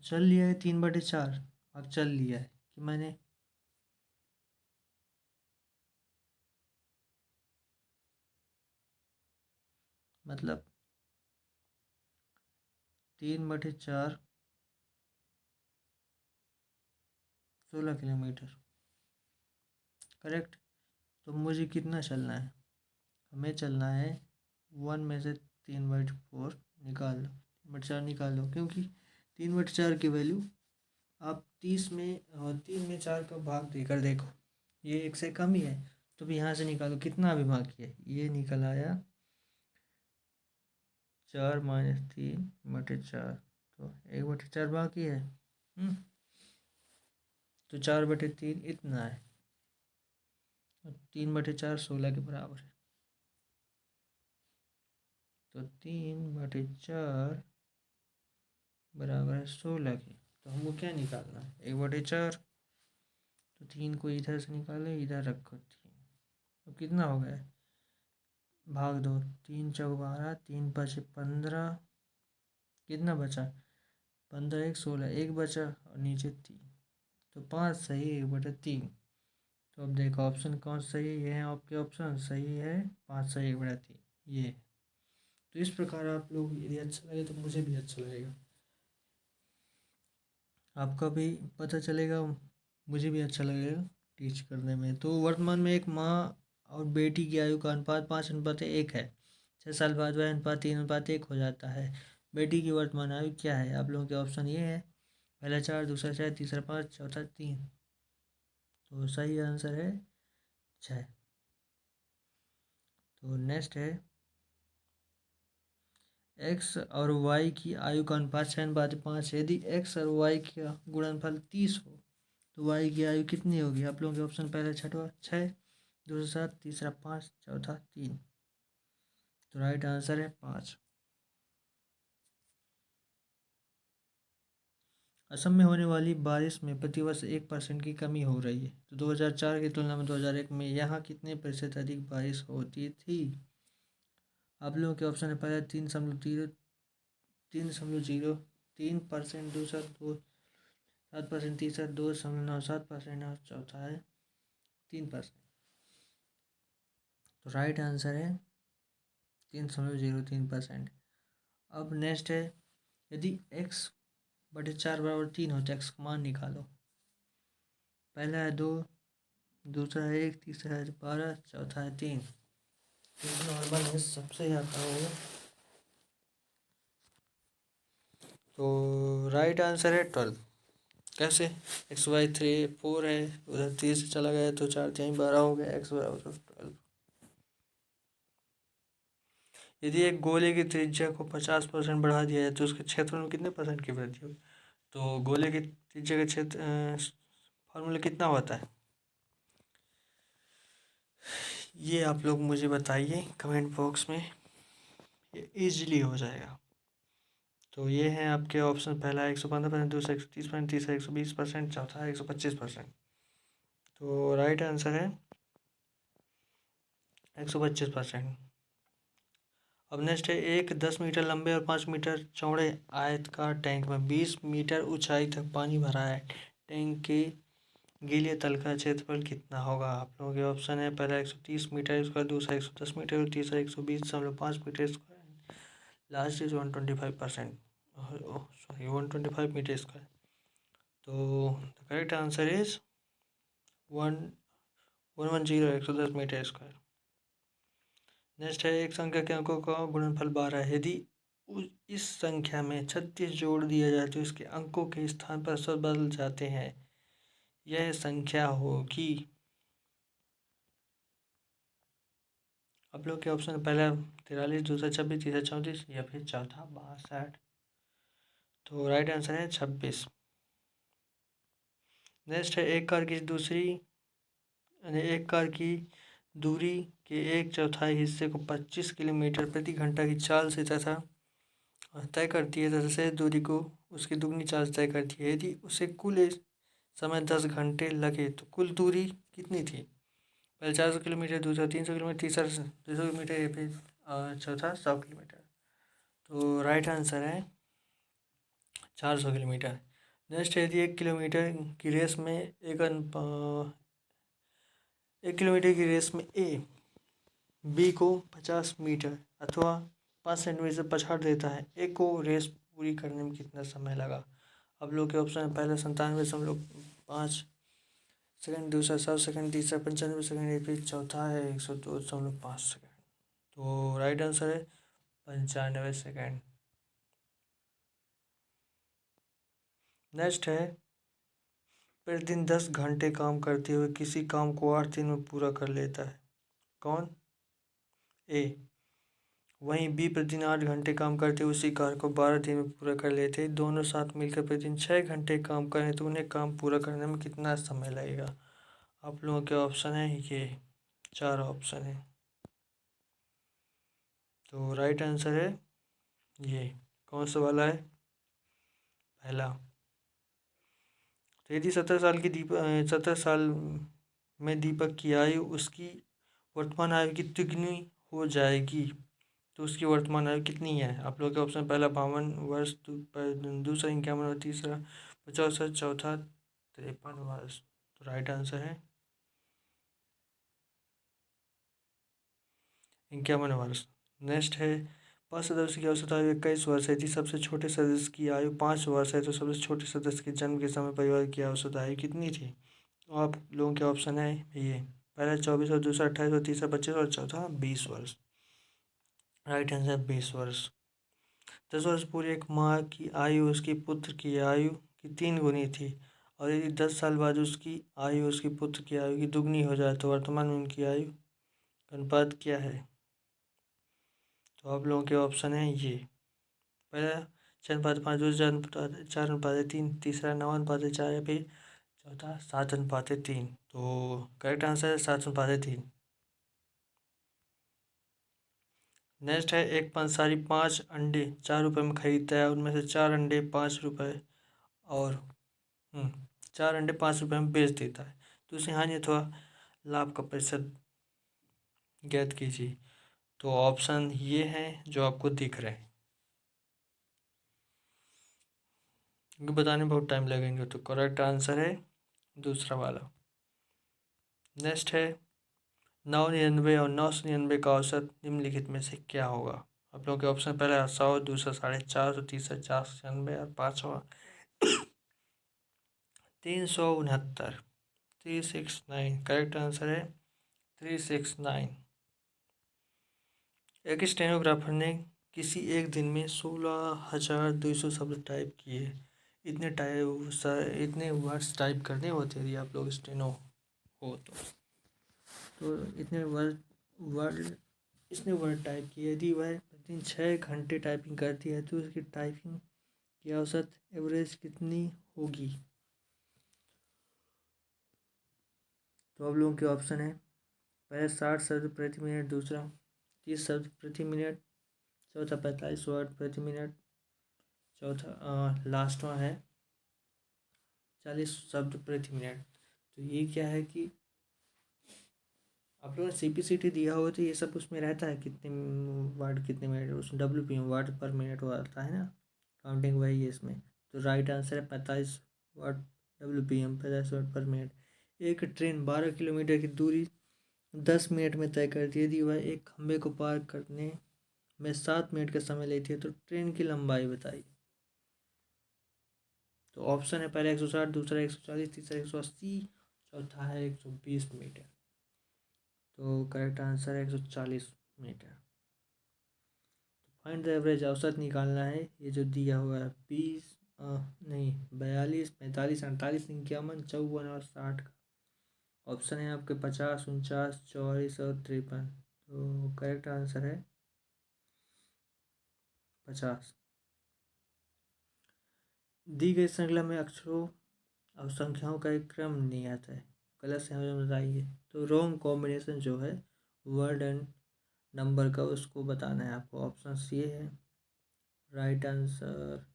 चल लिया है 3/4 अब चल लिया है कि मैंने मतलब 3/4 16 किलोमीटर। करेक्ट? तो मुझे कितना चलना है? हमें चलना है 1 में से 3/4 निकाल लो, 3/4 निकाल लो, क्योंकि 3/4 की वैल्यू आप 30 में 3 में 4 का भाग देकर देखो, ये 1 से कम ही है। तो भी यहाँ से निकालो कितना अभी बाकी है, ये निकल आया 4 - 3/4, तो 1/4 बाकी है। तो 4/3 इतना है, 3/4 16 के बराबर है। तो 3/4 बराबर है 16 के। तो हमको क्या निकालना है? 1/4। तो 3 को इधर से निकालो, इधर रखो 3। तो कितना हो गया? भाग दो, 3 चौक 12, 3 5 15, कितना बचा? 15 1 16, एक बचा और नीचे 3। तो 5 सही है 1/3। तो अब देखो ऑप्शन कौन सही है? ये है आपके ऑप्शन, सही है 5 सही 1/3 ये। तो इस प्रकार आप लोग, यदि अच्छा लगे तो मुझे भी अच्छा लगेगा, आपका भी पता चलेगा, मुझे भी अच्छा लगेगा टीच करने में। तो वर्तमान में एक माँ और बेटी की आयु का अनुपात 5:1 है। 6 साल बाद वह अनुपात 3:1 हो जाता है। बेटी की वर्तमान आयु क्या है? आप लोगों के ऑप्शन ये है, पहला 4, दूसरा 6, तीसरा 5, चौथा 3। तो सही आंसर है 6। तो नेक्स्ट है, एक्स और वाई की आयु का अनुपात 6:5 है। यदि एक्स और वाई का गुणनफल 30 हो तो वाई की आयु कितनी होगी? आप लोगों के ऑप्शन, पहला छठवा 6, दूसरा 7, तीसरा 5, चौथा 3। तो राइट आंसर है 5। असम में होने वाली बारिश में प्रतिवर्ष 1% की कमी हो रही है। तो 2004 की तुलना में 2001 में यहाँ कितने प्रतिशत अधिक बारिश होती थी? आप लोगों के ऑप्शन है, पहला 3.03%, दूसरा 2.7%, तीसरा 2.97% और चौथा है 3%। तो राइट आंसर है 3.03%। अब नेक्स्ट है, यदि x/4 बराबर 3 हो तो x का मान निकालो। पहला है 2, दूसरा है 1, तीसरा है 12, चौथा है 3। नॉर्मल है, सबसे आता होगा। तो राइट आंसर है 12। कैसे? x/4 है, उधर 3 से चला गया तो 4 3 12 हो गया, x बराबर 12। यदि एक गोले की त्रिज्या को 50% बढ़ा दिया जाए तो उसके क्षेत्र में कितने % की वृद्धि होगी? तो गोले की त्रिज्या का क्षेत्र फॉर्मूला कितना होता है? ये आप लोग मुझे बताइए कमेंट बॉक्स में, ये इजीली हो जाएगा। तो ये हैं आपके ऑप्शन, पहला 115%, दूसरा 130%, तीसरा 120%, चौथा 125%। तो राइट आंसर है 125%। अब नेक्स्ट है, एक 10 मीटर लंबे और 5 मीटर चौड़े आयताकार टैंक में 20 मीटर ऊंचाई तक पानी भरा है। टैंक के गीले तल का क्षेत्रफल कितना होगा? आप लोगों के ऑप्शन है, पहला 130 मीटर स्क्वायर, दूसरा 110 मीटर और तीसरा 120.5 meter square, last is 125%, sorry 125 meter square. तो the correct answer is 110 110 meter square. Next है, एक संख्या के अंकों का गुणनफल 12 है। यदि इस संख्या में 36 जोड़ दिया जाए तो इसके अंकों के स्थान पर शब्द बदल जाते हैं। यह संख्या होगी, आप लोग के ऑप्शन पहला 43, दूसरा 26, तीसरा 34 या फिर चौथा 62। तो राइट आंसर है 26। नेक्स्ट है, एक कार की दूरी के 1/4 हिस्से को 25 किलोमीटर प्रति घंटा की चाल से तथा तय करती है तथा शेष दूरी को उसकी दुगनी चाल से तय करती है। यदि उसे कुल समय 10 घंटे लगे तो कुल दूरी कितनी थी? पहले 400 किलोमीटर, दूसरा 300 किलोमीटर, तीसरा 200 किलोमीटर या फिर चौथा 100 किलोमीटर। तो राइट आंसर है 400 किलोमीटर। नेक्स्ट है, यदि 1 किलोमीटर की रेस में ए बी को 50 मीटर अथवा 5 सेंटीमीटर से पछाड़ देता है, ए को रेस पूरी करने में कितना समय लगा? आप लोग के ऑप्शन है, पहला 97.5 सेकंड, दूसरा 100 सेकंड, तीसरा 95 सेकंड या फिर चौथा है 102.5 सेकंड। तो राइट आंसर है 95 सेकंड। नेक्स्ट है, प्रतिदिन 10 घंटे काम करते हुए किसी काम को 8 दिन में पूरा कर लेता है, कौन? ए। वहीं बी प्रतिदिन 8 घंटे काम करते हुए उसी कार्य को 12 दिन में पूरा कर लेते हैं। दोनों साथ मिलकर प्रतिदिन 6 घंटे काम करें तो उन्हें काम पूरा करने में कितना समय लगेगा? आप लोगों के ऑप्शन है ये 4 ऑप्शन है। तो राइट आंसर है ये, कौन सा वाला है? पहला। तो यदि 17 साल में दीपक की आयु उसकी वर्तमान आयु की दुगनी हो जाएगी तो उसकी वर्तमान आयु कितनी है? आप लोग के ऑप्शन, पहला 52 वर्ष, दूसरा 51 वर्ष, तीसरा 50 वर्ष, चौथा 53 वर्ष। तो राइट आंसर है 51 वर्ष। नेक्स्ट है, 5 सदस्य की औसत आयु 21 वर्ष है। यदि सबसे छोटे सदस्य की आयु 5 वर्ष है तो सबसे छोटे सदस्य के जन्म के समय परिवार की औसत आयु कितनी थी? तो आप लोगों के ऑप्शन है ये, पहला 24 और दूसरा 28 और तीसरा 25 और चौथा 20 वर्ष। राइट आंसर 20 वर्ष। 10 वर्ष पूरी एक माँ की आयु उसकी पुत्र की आयु की 3 गुनी थी और यदि 10 साल बाद उसकी आयु उसकी पुत्र की आयु की दुगनी हो जाए तो वर्तमान में उनकी आयु का अनुपात क्या है? तो आप लोगों के ऑप्शन है ये, पहला 4:5, दूसरा 4:3, तीसरा 9:4 या फिर चौथा 7:3। तो करेक्ट आंसर है 7:3। नेक्स्ट है, एक पंसारी 5 अंडे 4 रुपये में खरीदता है, उनमें से 4 अंडे 5 रुपये और 4 अंडे 5 रुपये में बेच देता है, तो उसे हानि अथवा लाभ का प्रतिशत ज्ञात कीजिए। तो ऑप्शन ये हैं जो आपको दिख रहे हैं, क्योंकि बताने में बहुत टाइम लगेंगे। तो करेक्ट आंसर है दूसरा वाला। नेक्स्ट है, 999 और 999 का औसत निम्नलिखित में से क्या होगा? आप लोगों के ऑप्शन, पहला 100, दूसरा 450, तीसरा 496 और पाँचवा 369, 369। करेक्ट आंसर है 369। एक स्टेनोग्राफर ने किसी एक दिन में 16,200 शब्द टाइप किए। इतने वर्ड्स टाइप करने होते हैं यदि आप लोग स्टेनो हो तो इतने वर्ड इसने वर्ड टाइप किए। यदि वह प्रतिदिन 6 घंटे टाइपिंग करती है तो उसकी टाइपिंग की औसत एवरेज कितनी होगी? तो आप लोगों के ऑप्शन है, पहले 60 शब्द प्रति मिनट, दूसरा 30 शब्द प्रति मिनट, चौथा 45 वर्ड प्रति मिनट, चौथा लास्ट में है 40 शब्द प्रति मिनट। तो ये क्या है कि आप लोगों ने CPCT दिया हो तो ये सब उसमें रहता है, कितने वर्ड कितने मिनट, उसमें WPM वर्ड पर मिनट वो आता है ना, काउंटिंग वही है इसमें। तो राइट आंसर है 45 वर्ड WPM 50 मिनट। एक ट्रेन 12 किलोमीटर की दूरी 10 मिनट में तय करती है। यदि वह एक खंभे को पार करने में 7 मिनट का समय लेती है तो ट्रेन की लंबाई बताइए। तो ऑप्शन है पहला 160, दूसरा 140, तीसरा 180, चौथा है 120 मीटर। तो करेक्ट आंसर है 140 मीटर। फाइंड द एवरेज, औसत निकालना है। ये जो दिया हुआ है 20 नहीं 42, 45, 48, 51, 54 और 60 का ऑप्शन है आपके 50, 49, 44 और 53। तो करेक्ट आंसर है 50। दी गई श्रृंखला में अक्षरों और संख्याओं का एक क्रम नहीं आता है, गलत संयोजन बताइए। तो रॉन्ग कॉम्बिनेशन जो है वर्ड एंड नंबर का, उसको बताना है आपको। ऑप्शन सी है राइट आंसर।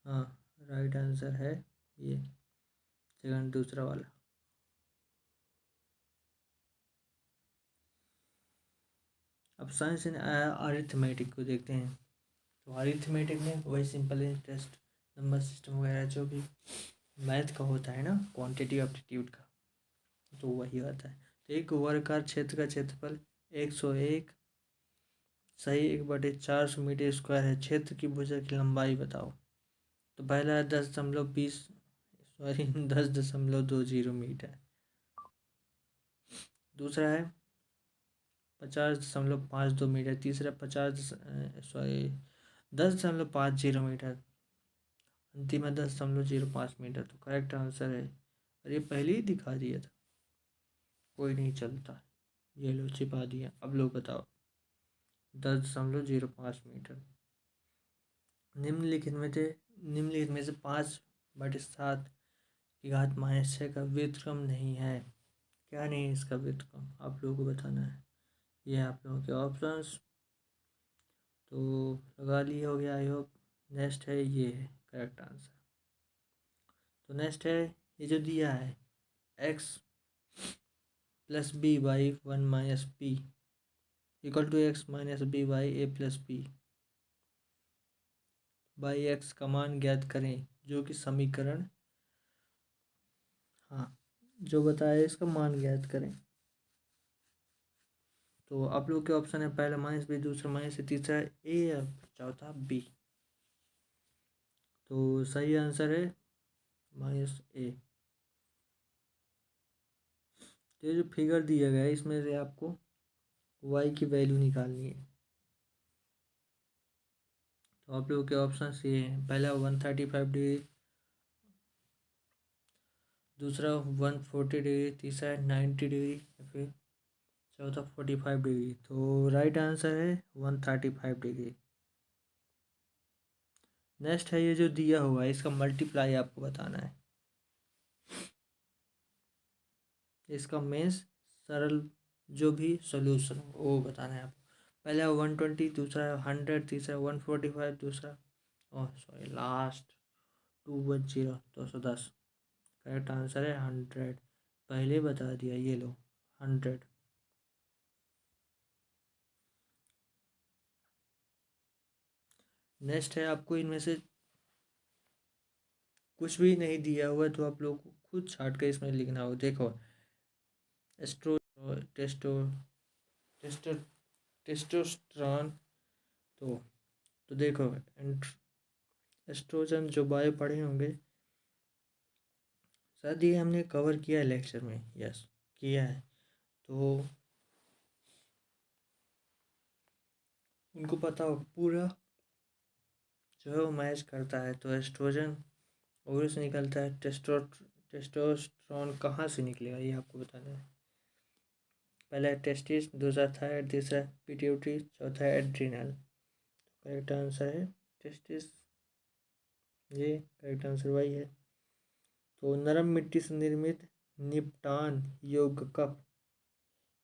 हाँ, राइट आंसर है ये सेकंड, दूसरा वाला। अब साइंस इन अरिथमेटिक को देखते हैं। तो अरिथमेटिक में वही सिंपल इंटरेस्ट नंबर सिस्टम वगैरह जो भी मैथ का होता है ना, क्वांटिटी एप्टीट्यूड का, तो वही आता है। तो एक वर्गाकार क्षेत्र का क्षेत्रफल 101 सही 1/400 मीटर स्क्वायर है। क्षेत्र की भुजा की लंबाई बताओ। तो पहला है 10.20 मीटर। दूसरा है 50.52 मीटर। तीसरा 10.50 मीटर। अंतिम है 10.05 मीटर। तो करेक्ट आंसर है, और ये पहले ही दिखा दिया था, कोई नहीं चलता। ये लो छिपा दिया। अब लोग बताओ 10.05 मीटर। निम्नलिखित में से 5/7 की घात -6 का व्युत्क्रम नहीं है। क्या नहीं है इसका व्युत्क्रम, आप लोगों को बताना है। ये है आप लोगों के ऑप्शंस। तो लगा लिए हो गया आई होप। नेक्स्ट है, ये है करेक्ट आंसर। तो नेक्स्ट है ये जो दिया है x+b/1 - p = x-b/a+b/x का मान ज्ञात करें, जो कि समीकरण, हाँ जो बताया इसका मान ज्ञात करें। तो आप लोग के ऑप्शन है पहला -b, दूसरा -c, तीसरा ए और चौथा बी। तो सही आंसर है -a। तो ये जो फिगर दिया गया है इसमें से आपको y की वैल्यू निकालनी है। तो आप लोगों के ऑप्शन ये हैं, पहला 135 डिग्री, दूसरा 140 डिग्री, तीसरा 90 डिग्री, फिर चौथा 45 डिग्री। तो राइट आंसर है 135 डिग्री। नेक्स्ट है ये जो दिया हुआ है इसका मल्टीप्लाई आपको बताना है। इसका मीन्स सरल जो भी सोल्यूशन हो वो बताना है आपको। पहला 120, दूसरा 100, तीसरा 145, दूसरा लास्ट 210, 210। करेक्ट आंसर है 100। पहले बता दिया, ये लो 100। नेक्स्ट है आपको इनमें से कुछ भी नहीं दिया हुआ, तो आप लोग को खुद छाट कर इसमें लिखना होगा। देखो एस्ट्रो टेस्टो टेस्टो टेस्टोस्टेरोन। तो देखो एस्ट्रोजन जो बायो पढ़े होंगे शायद, ये हमने कवर किया है लेक्चर में। यस किया है। तो उनको पता हो पूरा जो है वो मैच करता है। तो एस्ट्रोजन ओवरी से निकलता है, टेस्टोस्टेरोन कहाँ से निकलेगा ये आपको बताना है। पहला है टेस्टिस, दूसरा थायराइड, तीसरा पिट्यूटरी, चौथा है एड्रिनल। करेक्ट आंसर है टेस्टिस, ये करेक्ट आंसर वही है। तो नरम मिट्टी से निर्मित निपटान योग्य कप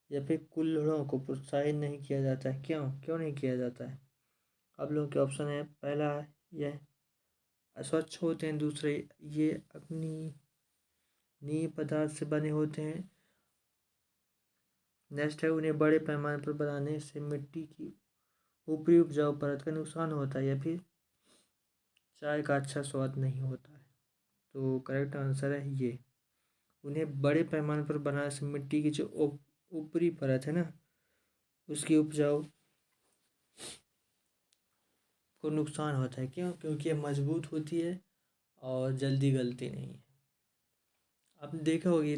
या फिर कुल्हड़ों को प्रोत्साहित नहीं किया जाता है। क्यों क्यों नहीं किया जाता है? आप लोगों के ऑप्शन है पहला यह अस्वच्छ होते हैं, दूसरे ये अग्नि पदार्थ से बने होते हैं, नेक्स्ट है उन्हें बड़े पैमाने पर बनाने से मिट्टी की ऊपरी उपजाऊ परत का नुकसान होता है, या फिर चाय का अच्छा स्वाद नहीं होता है। तो करेक्ट आंसर है ये। उन्हें बड़े पैमाने पर बनाने से मिट्टी की जो ऊपरी परत है ना, उसकी उपजाऊ को नुकसान होता है। क्यों? क्योंकि ये मजबूत होती है और जल्दी गलती नहीं है। आपने देखा होगा ये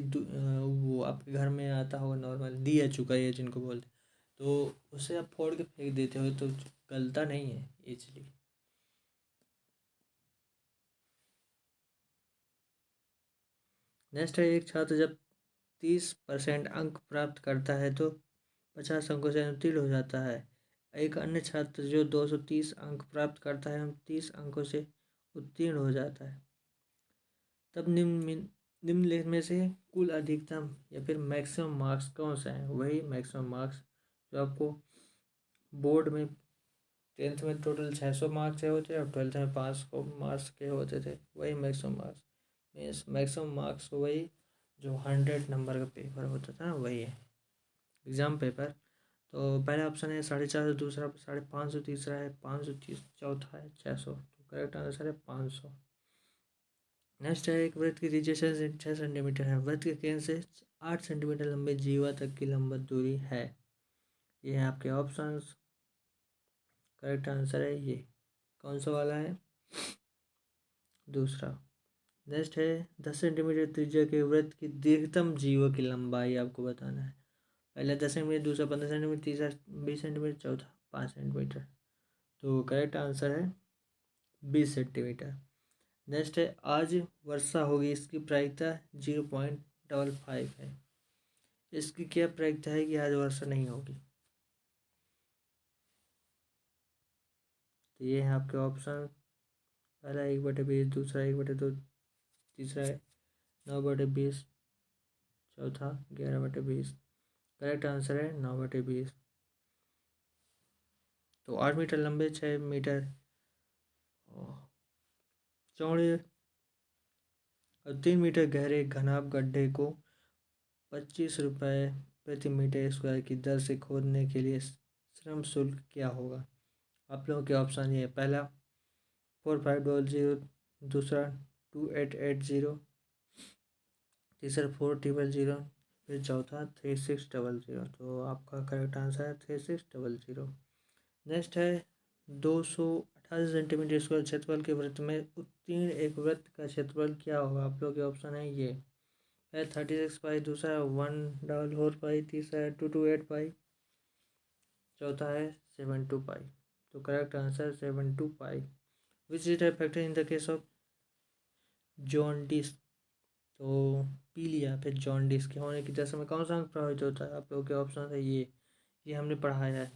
वो आपके घर में आता होगा नॉर्मल दिया चुका जिनको बोलते हैं, तो उसे आप फोड़ के फेंक देते हो तो गलता नहीं है इजली। नेक्स्ट है, एक छात्र जब 30% अंक प्राप्त करता है तो 50 अंकों से उत्तीर्ण हो जाता है। एक अन्य छात्र जो 230 अंक प्राप्त करता है 30 अंकों से उत्तीर्ण हो जाता है। तब निम्नलिखित में से कुल अधिकतम या फिर मैक्सिमम मार्क्स कौन सा है? वही मैक्सिमम मार्क्स जो आपको बोर्ड में 10th में टोटल 600 मार्क्स के होते और 12th में 500 मार्क्स के होते थे, वही maximum marks. Means maximum marks वही जो 100 नंबर का पेपर होता था ना, वही है एग्ज़ाम पेपर। तो पहला ऑप्शन है 450, दूसरा 550, तीसरा है 530, चौथा है 600। तो करेक्ट आंसर है 500। नेक्स्ट है, एक वृत्त की त्रिज्या 6 सेंटीमीटर है। वृत्त के केंद्र से 8 सेंटीमीटर लंबे जीवा तक की लंबत दूरी है। ये है आपके ऑप्शंस। करेक्ट आंसर है ये। कौन सा वाला है? दूसरा। नेक्स्ट है, 10 सेंटीमीटर त्रिज्या के वृत्त की दीर्घतम जीवा की लंबाई आपको बताना है। पहला 10 सेंटीमीटर, दूसरा 15 सेंटीमीटर, तीसरा 20 सेंटीमीटर, चौथा 5 सेंटीमीटर। तो करेक्ट आंसर है 20 सेंटीमीटर। नेक्स्ट है, आज वर्षा होगी, इसकी प्रायिकता 0.55 है। इसकी क्या प्रायिकता है कि आज वर्षा नहीं होगी? तो ये है आपके ऑप्शन। पहला 1/20, दूसरा 1/2, तीसरा है 9/20, चौथा 11/20। करेक्ट आंसर है 9/20। तो 8 मीटर लंबे, 6 मीटर चौड़े और 3 मीटर गहरे घनाभ गड्ढे को 25 रुपये प्रति मीटर स्क्वायर की दर से खोदने के लिए श्रम शुल्क क्या होगा? आप लोगों के ऑप्शन ये है। पहला 4500, दूसरा 2880, तीसरा 4000, फिर चौथा 3600। तो आपका करेक्ट आंसर है 3600। नेक्स्ट है, 288 सेंटीमीटर स्क्वायर क्षेत्रफल के वृत्त में उत्कीर्ण एक वृत्त का क्षेत्रफल क्या होगा? आप लोग के ऑप्शन है ये है 36 पाई, दूसरा 144 पाई, तीसरा है 228 पाई, चौथा है 72 पाई। तो correct answer 72 pi. Which is factor in the case of jaundice? तो पीलिया फिर जॉन्डिस के होने की दशा में कौन सा अंग प्रभावित होता है? आप लोगों के ऑप्शन है ये हमने पढ़ाया है।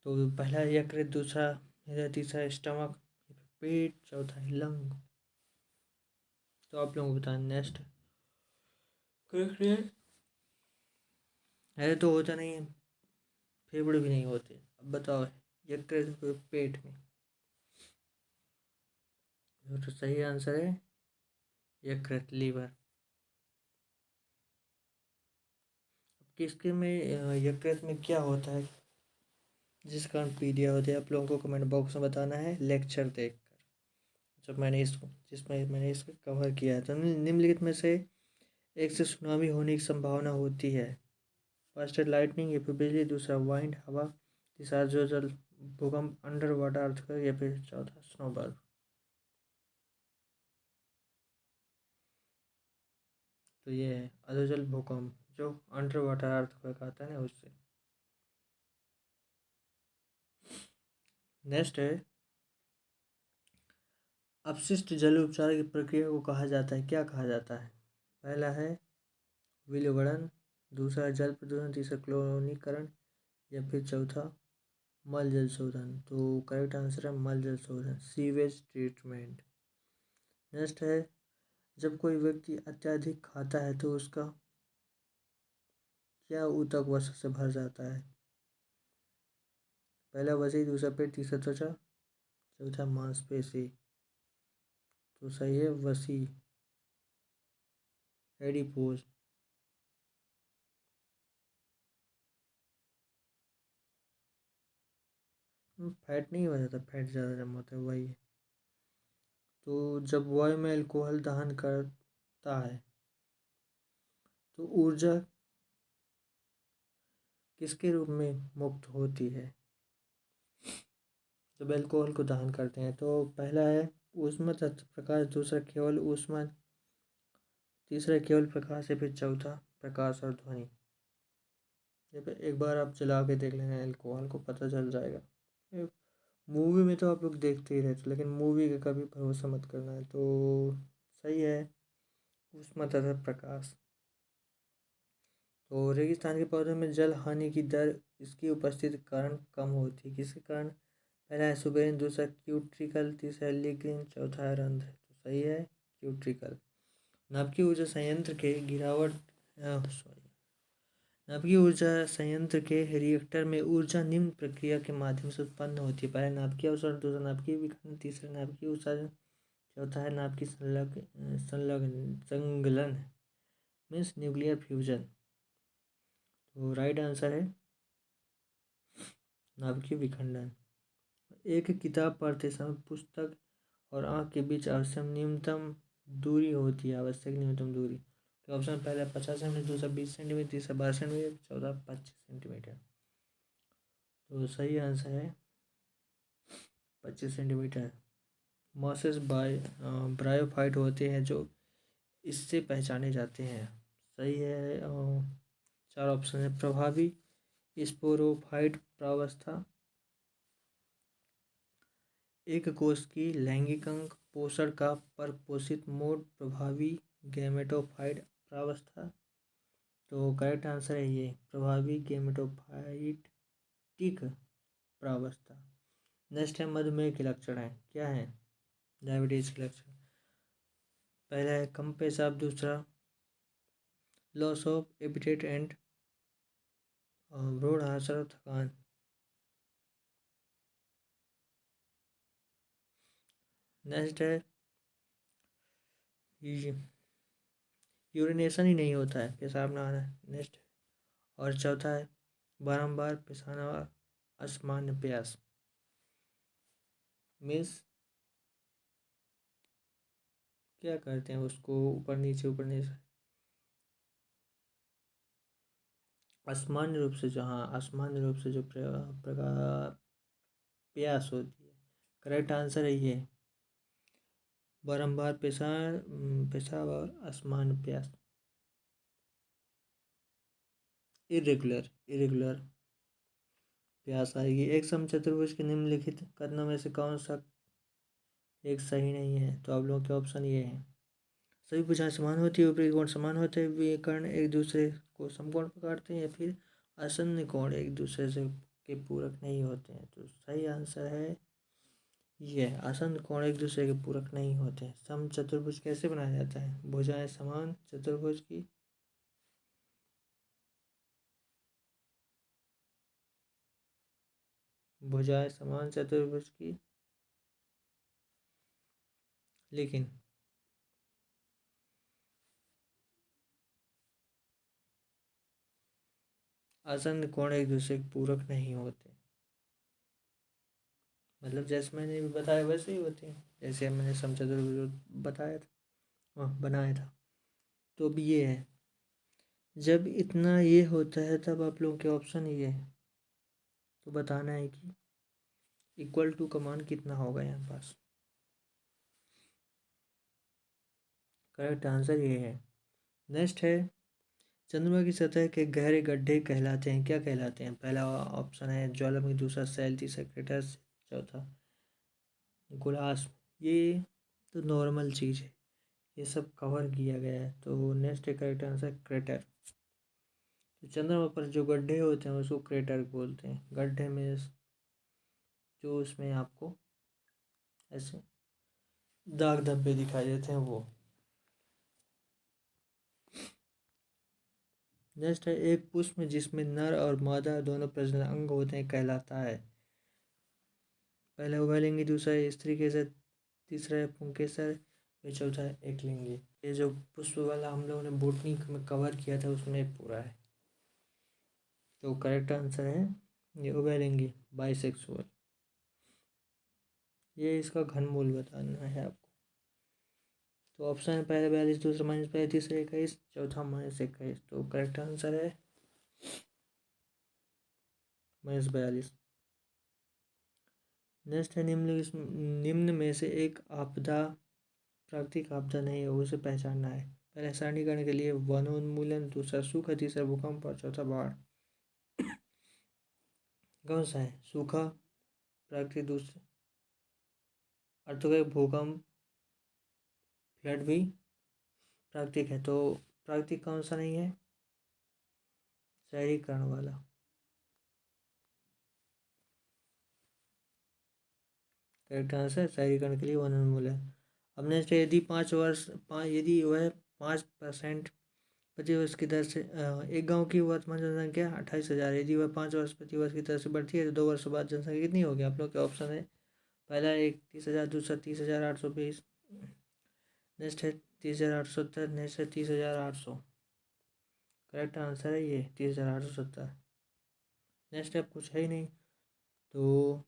तो पहला है यकृत, दूसरा हृदय, तीसरा है स्टमक, पेट, चौथा है लंग। तो आप लोगों को बताएं नेक्स्ट। करेक्ट है। ऐसे तो होता नहीं है, फेफड़े भी नहीं होते। अब बताओ यकृत पेट में। तो सही आंसर है यकृत, लीवर। किसके में यकृत में क्या होता है जिस कारण पीलिया होती है? आप लोगों को कमेंट बॉक्स में बताना है लेक्चर देखकर, जब मैंने इसको जिसमें मैंने इसको कवर किया है। तो निम्नलिखित में से एक से सुनामी होने की संभावना होती है। फर्स्ट है लाइटनिंग या फिर बिजली, दूसरा वाइंड हवा, तीसरा जो जल भूकंप अंडर वाटर अर्थक्वेक, या फिर चौथा स्नोबॉल। तो ये है अधोजल भूकंप, जो अंडर वाटर अर्थक्वेक आता है ना, उससे। नेक्स्ट है, अपशिष्ट जल उपचार की प्रक्रिया को कहा जाता है, क्या कहा जाता है? पहला है विलवड़न, दूसरा जल प्रदूषण, तीसरा क्लोरीकरण, या फिर चौथा मल जल शोधन। तो करेक्ट आंसर है मल जल शोधन, सीवेज ट्रीटमेंट। नेक्स्ट है, जब कोई व्यक्ति अत्यधिक खाता है तो उसका क्या ऊतक वसा से भर जाता है? पहला वसी, दूसरा पेट, तीसरा त्वचा, चौथा मांसपेशी। तो सही है वसी, एडिपोज। फैट नहीं हो जाता, फैट ज़्यादा जमा होता है, वही है। तो जब वायु में अल्कोहल दहन करता है तो ऊर्जा किसके रूप में मुक्त होती है? जब अल्कोहल को दहन करते हैं तो पहला है ऊष्मा तत्व प्रकाश, दूसरा केवल ऊष्मा, तीसरा केवल प्रकाश है, फिर चौथा प्रकाश और ध्वनि। जब एक बार आप जला के देख लेना अल्कोहल को, पता चल जाएगा। मूवी में तो आप लोग देखते ही रहते, लेकिन मूवी का कभी भरोसा मत करना है। तो सही है ऊष्मा तथा प्रकाश। तो रेगिस्तान के पौधों में जल हानि की दर इसकी उपस्थिति के कारण कम होती है। किसके कारण? पहला है सुबेरिन, दूसरा क्यूट्रिकल, तीसरा लिग्निन, चौथा है रंध्र। तो सही है क्यूट्रिकल। नाभिकीय ऊर्जा संयंत्र के नाभिकीय ऊर्जा संयंत्र के रिएक्टर में ऊर्जा निम्न प्रक्रिया के माध्यम से उत्पन्न होती है। पहला नाभिकीय अवसरण, दूसरा नाभिकीय विखंडन, तीसरा नाभिकीय उत्सर्जन, चौथा है नाभिकीय संलग्न मीन्स न्यूक्लियर फ्यूजन। तो राइट आंसर है नाभिकीय विखंडन। एक किताब पढ़ते समय पुस्तक और आँख के बीच आवश्यक न्यूनतम दूरी होती है, आवश्यक न्यूनतम दूरी। तो ऑप्शन पहला 50 सेंटीमीटर, दूसरा 20 सेंटीमीटर, तीसरा 12 सेंटीमीटर, चौथा 25 सेंटीमीटर। तो सही आंसर है 25 सेंटीमीटर। मॉसेस ब्रायोफाइट होते हैं जो इससे पहचाने जाते हैं। सही है। चार ऑप्शन है। प्रभावी स्पोरोफाइट प्रावस्था, एक कोश की लैंगिक अंग पोषण का परपोषित मोड, प्रभावी गैमेटोफाइट प्रावस्था। तो करेक्ट आंसर है ये प्रभावी गैमेटोफाइटिक प्रावस्था। नेक्स्ट है मधुमेह के लक्षण है, क्या है? डायबिटीज के लक्षण। पहला है कम पेशाब, दूसरा लॉस ऑफ एपिटाइट एंड भ्रूण आहार, थकान। नेक्स्ट है यूरिनेशन ही नहीं होता है, पेशाब ना आना। नेक्स्ट और चौथा है बारंबार पेशाना, असामान्य प्यास। मीन्स क्या करते हैं उसको ऊपर नीचे असामान्य रूप से जो, हाँ असामान्य रूप से जो प्रकार प्यास होती है। करेक्ट आंसर है ये बारंबार पेशाब और असामान्य प्यास। इरेगुलर प्यास आएगी। एक समचतुर्भुज के निम्नलिखित कथनों में से कौन सा एक सही नहीं है? तो आप लोगों के ऑप्शन ये है। सभी भुजाएं समान होती है, ऊपरी कोण समान होते हैं, वे कर्ण एक दूसरे को समकोण पकड़ते हैं, या फिर आसन्न कोण एक दूसरे से के पूरक नहीं होते हैं। तो सही आंसर है ये आसन्न कोण एक दूसरे के पूरक नहीं होते हैं। समचतुर्भुज कैसे बनाया जाता है? भुजाएं समान चतुर्भुज की भुजाएं समान चतुर्भुज की लेकिन आसन्न कोण एक दूसरे के पूरक नहीं होते। मतलब जैसे मैंने भी बताया वैसे ही होते हैं, जैसे मैंने समचतुर्भुज बताया था, बनाया था। तो अब ये है जब इतना ये होता है तब आप लोगों के ऑप्शन ये है, तो बताना है कि इक्वल टू का मान कितना होगा यहाँ पास। करेक्ट आंसर ये है। नेक्स्ट है चंद्रमा की सतह के गहरे गड्ढे कहलाते हैं, क्या कहलाते हैं? पहला ऑप्शन है ज्वालामुखी, दूसरा सेल, तीसरा क्रेटर, चौथा गोलार्ध। ये तो नॉर्मल चीज़ है, ये सब कवर किया गया है। तो नेक्स्ट है करेक्ट आंसर क्रेटर। तो चंद्रमा पर जो गड्ढे होते हैं उसको क्रेटर बोलते हैं। गड्ढे में जो उसमें आपको ऐसे दाग धब्बे दिखाई देते हैं वो। नेक्स्ट है एक पुष्प में जिसमें नर और मादा दोनों प्रजनन अंग होते हैं कहलाता है। पहला उभयलिंगी, दूसरा है स्त्री केसर, तीसरा है पुंकेसर, फिर चौथा है एकलिंगी। ये जो पुष्प वाला हम लोगों ने बोटनी में कवर किया था उसमें पूरा है। तो करेक्ट आंसर है ये उभयलिंगी, बाइसेक्सुअल। ये इसका घनमूल बताना है आपको। तो ऑप्शन है पहला 42, दूसरा -5, तीसरा 21, चौथा -21। तो करेक्ट आंसर है -42। नेक्स्ट है निम्न में से एक आपदा प्राकृतिक आपदा नहीं है, उसे पहचानना है। पहला सरलीकरण के लिए वनोन्मूलन, दूसरा सूखा, तीसरा भूकंप और चौथा बाढ़। कौन सा है? सूखा प्राकृतिक, दूसरा अर्थक्वेक, भूकंप, फ्लड भी प्राकृतिक है। तो प्राकृतिक कौन सा नहीं है? शहरीकरण वाला। करेक्ट आंसर शहरीकरण के लिए वनोन्मूलन। अब नेक्स्ट है यदि वह 5% प्रति वर्ष की दर से एक गांव की वर्तमान जनसंख्या 28,000, यदि वह 5 वर्ष प्रति वर्ष की दर से बढ़ती है तो 2 वर्ष बाद जनसंख्या कितनी होगी? आप लोग के ऑप्शन है पहला 31,000, दूसरा 30,820, नेक्स्ट है 30,870, नेक्स्ट है 30,800। करेक्ट आंसर है ये 30,870। नेक्स्ट है कुछ है ही नहीं, तो